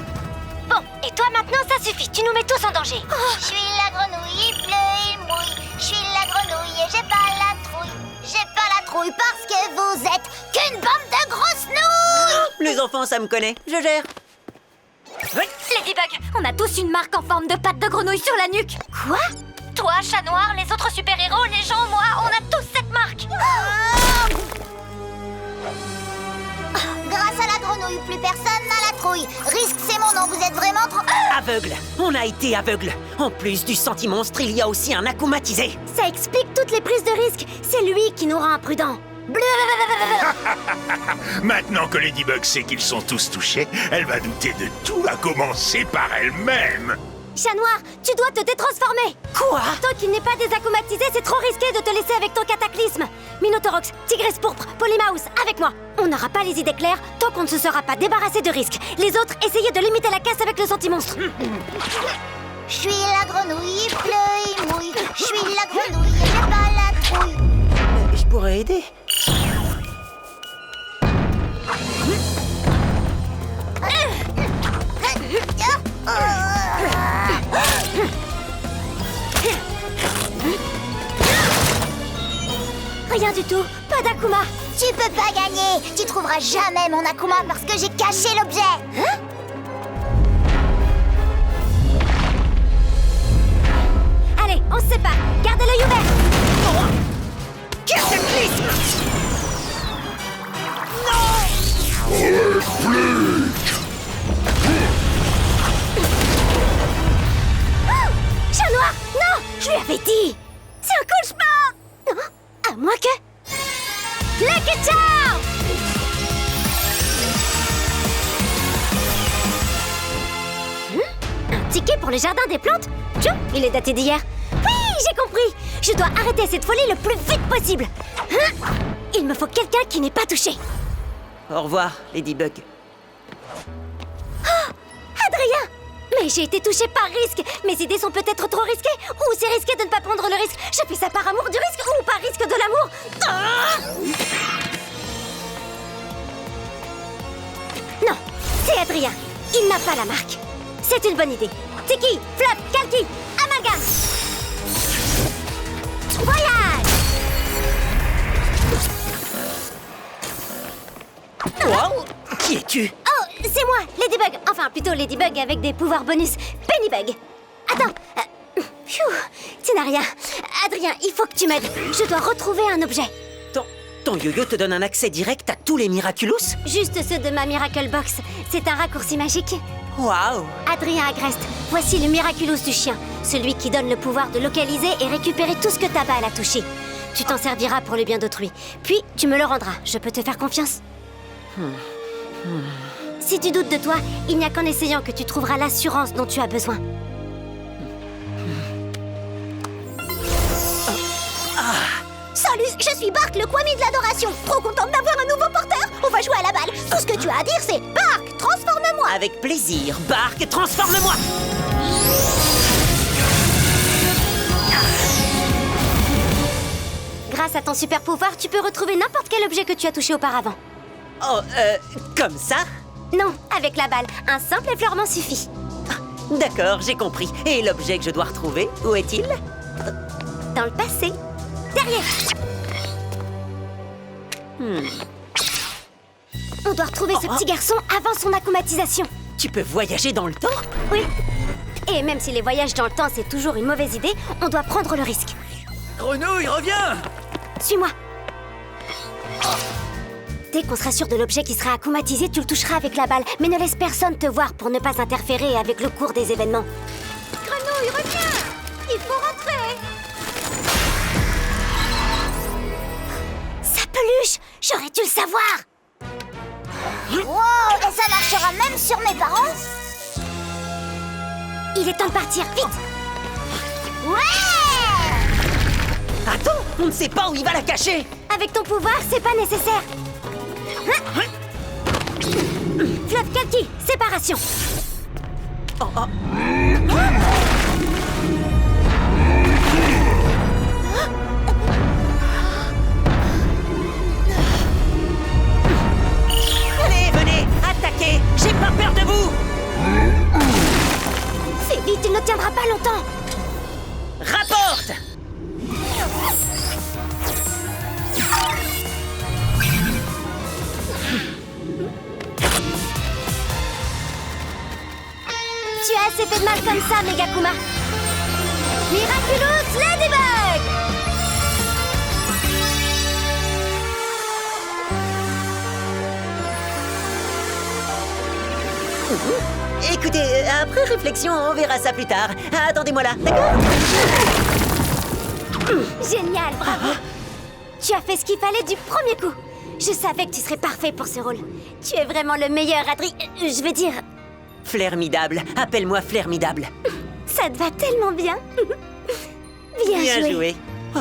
Bon, et toi maintenant, ça suffit. Tu nous mets tous en danger. Je suis la grenouille, il pleut, il mouille. Je suis la grenouille et j'ai pas la trouille. J'ai pas la trouille parce que vous êtes qu'une bande de grosses nouilles. Les enfants, ça me connaît. Je gère. Ladybug, on a tous une marque en forme de patte de grenouille sur la nuque. Quoi? Toi, chat noir, les autres super-héros, les gens, moi, on a tous cette marque. Grâce à la grenouille, plus personne n'a la trouille. Risque, c'est mon nom, vous êtes vraiment trop... Aveugle. On a été aveugle. En plus du sentimonstre, il y a aussi un akumatisé. Ça explique toutes les prises de risque. C'est lui qui nous rend imprudents. Maintenant que Ladybug sait qu'ils sont tous touchés, elle va douter de tout, à commencer par elle-même. Chat noir, tu dois te détransformer. Quoi? Tant qu'il n'est pas désacclimatisé, c'est trop risqué de te laisser avec ton cataclysme. Minotaurox, Tigresse pourpre, Polymouse, avec moi. On n'aura pas les idées claires tant qu'on ne se sera pas débarrassé de risques. Les autres, essayez de limiter la casse avec le sentimonstre. Je suis la grenouille, il pleut, il mouille. Je suis la grenouille et j'ai pas la trouille. Je pourrais aider. Rien du tout, pas d'Akuma. Tu peux pas gagner. Tu trouveras jamais mon Akuma parce que j'ai caché l'objet. Hein? Allez, on se sépare. Gardez l'œil ouvert. Cataclysme! Chat noir, non, je lui avais dit. C'est un cauchemar. Non, à moins que... Lucky Charm! Un ticket pour le jardin des plantes? Tiens, il est daté d'hier. Oui, j'ai compris. Je dois arrêter cette folie le plus vite possible. Il me faut quelqu'un qui n'est pas touché. Au revoir, Ladybug. Adrien! Mais j'ai été touchée par risque. Mes idées sont peut-être trop risquées. Ou c'est risqué de ne pas prendre le risque. Je fais ça par amour du risque ou par risque de l'amour. Ah! Non, c'est Adrien. Il n'a pas la marque. C'est une bonne idée. Tiki, Flop, Kalki, Amalgame. Voyage! Wow! Qui es-tu? Oh, c'est moi, Ladybug. Enfin, plutôt Ladybug avec des pouvoirs bonus. Pennybug. Attends. Tu n'as rien. Adrien, il faut que tu m'aides. Je dois retrouver un objet. Ton yo-yo te donne un accès direct à tous les Miraculous? Juste ceux de ma Miracle Box. C'est un raccourci magique. Waouh! Adrien Agreste, voici le Miraculous du chien. Celui qui donne le pouvoir de localiser et récupérer tout ce que ta balle a touché. Tu t'en serviras pour le bien d'autrui. Puis, tu me le rendras. Je peux te faire confiance? Si tu doutes de toi, il n'y a qu'en essayant que tu trouveras l'assurance dont tu as besoin. Salut, je suis Bark, le Kwami de l'adoration. Trop contente d'avoir un nouveau porteur. On va jouer à la balle. Tout ce que tu as à dire, c'est Bark, transforme-moi. Avec plaisir. Bark, transforme-moi! Grâce à ton super pouvoir, tu peux retrouver n'importe quel objet que tu as touché auparavant. Oh, comme ça? Non, avec la balle. Un simple effleurement suffit. D'accord, j'ai compris. Et l'objet que je dois retrouver, où est-il? Dans le passé. Derrière. On doit retrouver ce petit garçon avant son acclimatisation. Tu peux voyager dans le temps? Oui. Et même si les voyages dans le temps, c'est toujours une mauvaise idée, on doit prendre le risque. Grenouille, reviens! Suis-moi. Dès qu'on sera sûr de l'objet qui sera acclimatisé, tu le toucheras avec la balle. Mais ne laisse personne te voir pour ne pas interférer avec le cours des événements. Grenouille, reviens. Il faut rentrer. Sa peluche! J'aurais dû le savoir! Wow, et ça marchera même sur mes parents? Il est temps de partir, vite! Ouais! Attends, on ne sait pas où il va la cacher! Avec ton pouvoir, c'est pas nécessaire! Fleuve Kalki, séparation! Allez, venez, attaquez! J'ai pas peur de vous! Fais vite, il ne tiendra pas longtemps! Rapporte! Tu as assez fait de mal comme ça, Megakuma! Miraculous Ladybug! Écoutez, après réflexion, on verra ça plus tard. Attendez-moi là, d'accord? Génial, bravo! Tu as fait ce qu'il fallait du premier coup! Je savais que tu serais parfait pour ce rôle. Tu es vraiment le meilleur, Adri... je vais dire... Flairmidable, appelle-moi Flairmidable. Ça te va tellement bien. Bien joué. Oh.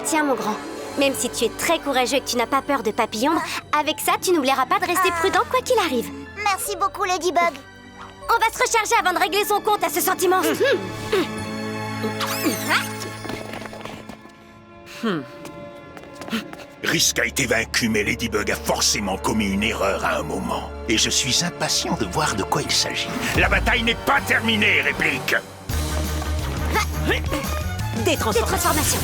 Tiens, mon grand. Même si tu es très courageux et que tu n'as pas peur de papillons, avec ça, tu n'oublieras pas de rester prudent quoi qu'il arrive. Merci beaucoup, Ladybug. On va se recharger avant de régler son compte à ce sentiment. Risk a été vaincu, mais Ladybug a forcément commis une erreur à un moment. Et je suis impatient de voir de quoi il s'agit. La bataille n'est pas terminée, réplique. Détransformation.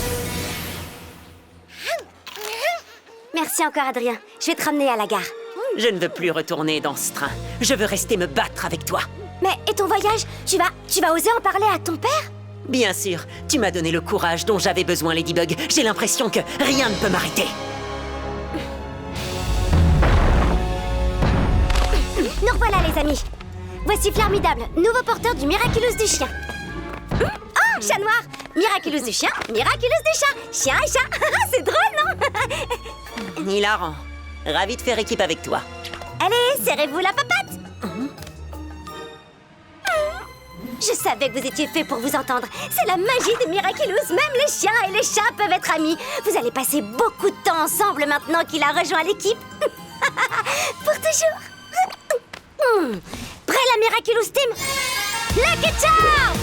Merci encore, Adrien. Je vais te ramener à la gare. Je ne veux plus retourner dans ce train. Je veux rester me battre avec toi. Mais, et ton voyage? Tu vas oser en parler à ton père? Bien sûr, tu m'as donné le courage dont j'avais besoin, Ladybug. J'ai l'impression que rien ne peut m'arrêter. Nous revoilà, les amis. Voici Flarmidable, nouveau porteur du Miraculous du chien. Oh, chat noir! Miraculous du chien, Miraculous du chat. Chien et chat. C'est drôle, non? Hilarant. Ravi de faire équipe avec toi. Allez, serrez-vous la papate. Je savais que vous étiez fait pour vous entendre. C'est la magie de Miraculous. Même les chiens et les chats peuvent être amis. Vous allez passer beaucoup de temps ensemble maintenant qu'il a rejoint l'équipe. Pour toujours. Prêt la Miraculous Team? Lucky Charm!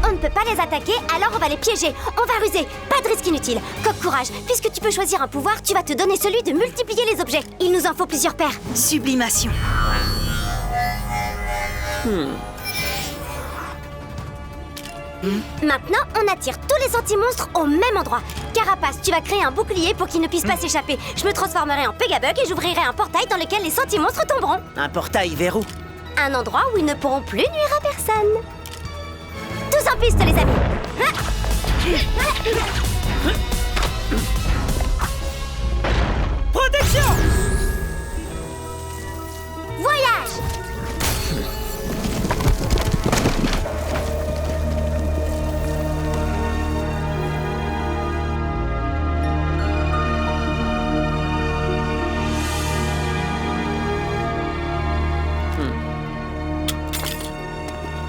On ne peut pas les attaquer, alors on va les piéger. On va ruser. Pas de risque inutile. Coq courage. Puisque tu peux choisir un pouvoir, tu vas te donner celui de multiplier les objets. Il nous en faut plusieurs paires. Sublimation. Maintenant, on attire tous les anti-monstres au même endroit. Carapace, tu vas créer un bouclier pour qu'ils ne puissent pas s'échapper. Je me transformerai en Pegabug et j'ouvrirai un portail dans lequel les anti-monstres tomberont. Un portail vers où? Un endroit où ils ne pourront plus nuire à personne. Tous en piste, les amis. Protection! Voyage!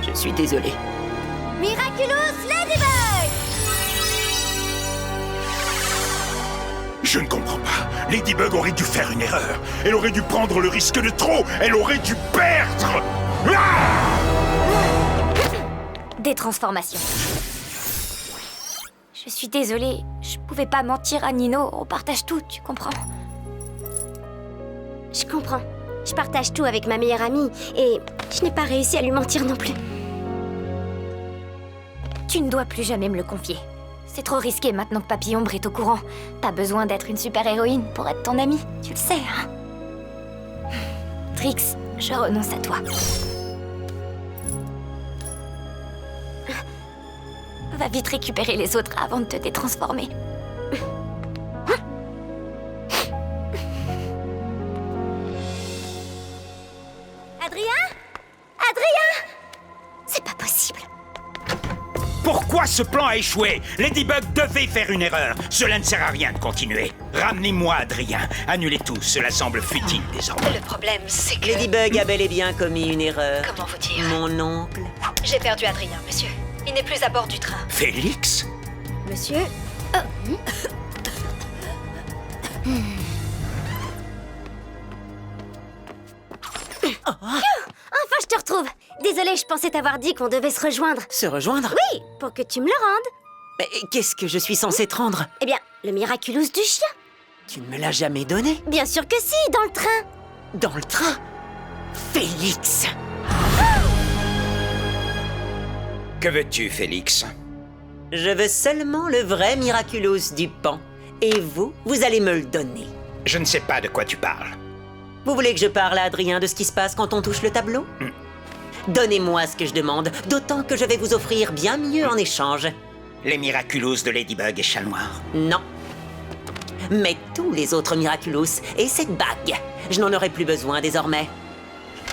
Je suis désolé. Miraculous Ladybug! Je ne comprends pas. Ladybug aurait dû faire une erreur. Elle aurait dû prendre le risque de trop. Elle aurait dû perdre. Détransformation. Je suis désolée. Je pouvais pas mentir à Nino. On partage tout, tu comprends? Je comprends. Je partage tout avec ma meilleure amie. Et je n'ai pas réussi à lui mentir non plus. Tu ne dois plus jamais me le confier. C'est trop risqué maintenant que Papy Ombre est au courant. Pas besoin d'être une super-héroïne pour être ton amie, tu le sais, hein? Trix, je renonce à toi. Va vite récupérer les autres avant de te détransformer. Adrien? Adrien? C'est pas possible. Pourquoi ce plan a échoué? Ladybug devait faire une erreur. Cela ne sert à rien de continuer. Ramenez-moi Adrien. Annulez tout. Cela semble futile désormais. Le problème, c'est que... Ladybug a bel et bien commis une erreur. Comment vous dire? Mon oncle. J'ai perdu Adrien, monsieur. Il n'est plus à bord du train. Félix? Monsieur? Enfin, je te retrouve. Désolée, je pensais t'avoir dit qu'on devait se rejoindre. Se rejoindre? Oui, pour que tu me le rendes. Mais qu'est-ce que je suis censé te rendre? Eh bien, le Miraculous du chien. Tu ne me l'as jamais donné? Bien sûr que si, dans le train. Dans le train? Félix! Que veux-tu, Félix? Je veux seulement le vrai Miraculous du pan. Et vous, vous allez me le donner. Je ne sais pas de quoi tu parles. Vous voulez que je parle à Adrien de ce qui se passe quand on touche le tableau? Donnez-moi ce que je demande, d'autant que je vais vous offrir bien mieux en échange. Les Miraculous de Ladybug et Chat Noir. Non. Mais tous les autres Miraculous et cette bague. Je n'en aurai plus besoin désormais.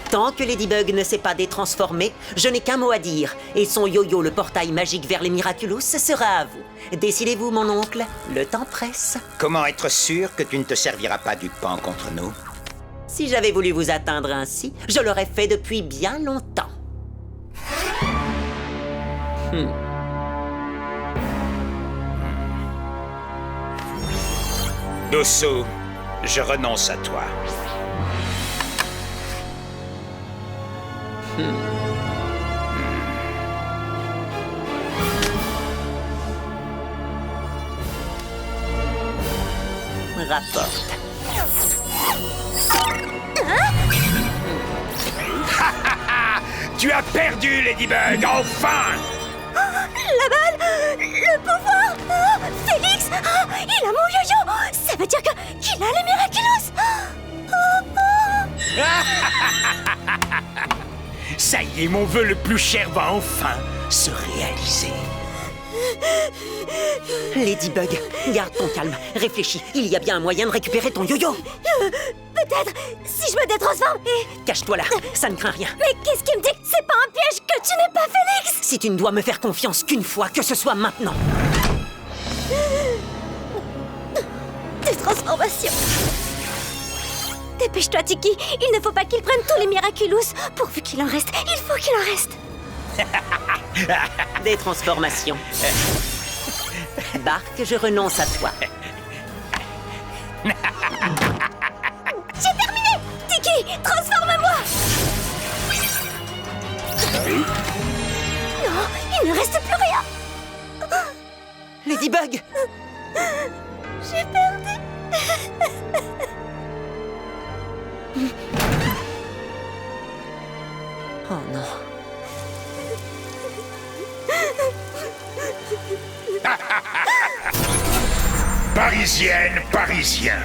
Tant que Ladybug ne s'est pas détransformée, je n'ai qu'un mot à dire. Et son yo-yo, le portail magique vers les Miraculous, sera à vous. Décidez-vous, mon oncle, le temps presse. Comment être sûr que tu ne te serviras pas du pan contre nous? Si j'avais voulu vous atteindre ainsi, je l'aurais fait depuis bien longtemps. Dosso, je renonce à toi. Rapporte. Tu as perdu, Ladybug, enfin! La balle, le pouvoir. Félix, il a mon yo-yo. Ça veut dire qu'il a les Miraculous. Ça y est, mon vœu le plus cher va enfin se réaliser. Ladybug, garde ton calme, réfléchis. Il y a bien un moyen de récupérer ton yo-yo. Peut-être, si je me détransforme et... Cache-toi là, ça ne craint rien. Mais qu'est-ce qui me dit que c'est pas un piège que tu n'es pas Félix? Si tu ne dois me faire confiance qu'une fois, que ce soit maintenant. Détransformation. Dépêche-toi, Tiki. Il ne faut pas qu'il prenne tous les Miraculous. Pourvu qu'il en reste, il faut qu'il en reste. Des transformations. Bark, je renonce à toi. J'ai terminé. Tiki, transforme-moi. Non, il ne reste plus rien. Ladybug. J'ai perdu. Oh non. Parisienne, Parisien,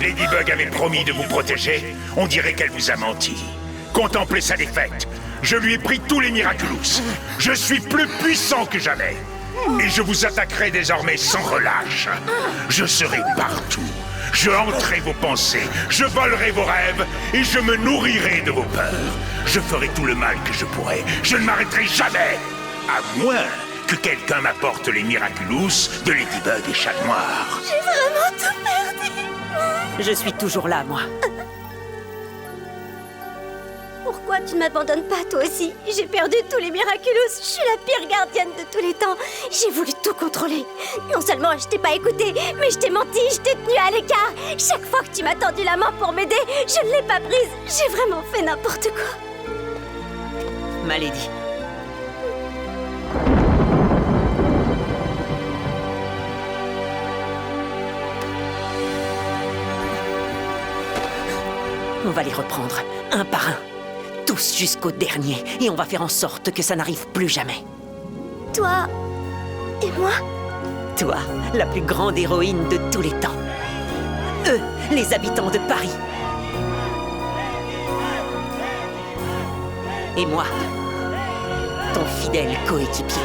Ladybug avait promis de vous protéger. On dirait qu'elle vous a menti. Contemplez sa défaite. Je lui ai pris tous les Miraculous. Je suis plus puissant que jamais. Et je vous attaquerai désormais sans relâche. Je serai partout. Je hanterai vos pensées, je volerai vos rêves et je me nourrirai de vos peurs. Je ferai tout le mal que je pourrai. Je ne m'arrêterai jamais. À moins que quelqu'un m'apporte les Miraculous de Ladybug et Chat Noir. J'ai vraiment tout perdu. Je suis toujours là, moi. Pourquoi tu ne m'abandonnes pas, toi aussi? J'ai perdu tous les Miraculous. Je suis la pire gardienne de tous les temps. J'ai voulu tout contrôler. Non seulement je t'ai pas écouté, mais je t'ai menti, je t'ai tenu à l'écart. Chaque fois que tu m'as tendu la main pour m'aider, je ne l'ai pas prise. J'ai vraiment fait n'importe quoi. Ma Lady. On va les reprendre, un par un. Tous jusqu'au dernier. Et on va faire en sorte que ça n'arrive plus jamais. Toi et moi? Toi, la plus grande héroïne de tous les temps. Eux, les habitants de Paris. Et moi, ton fidèle coéquipier.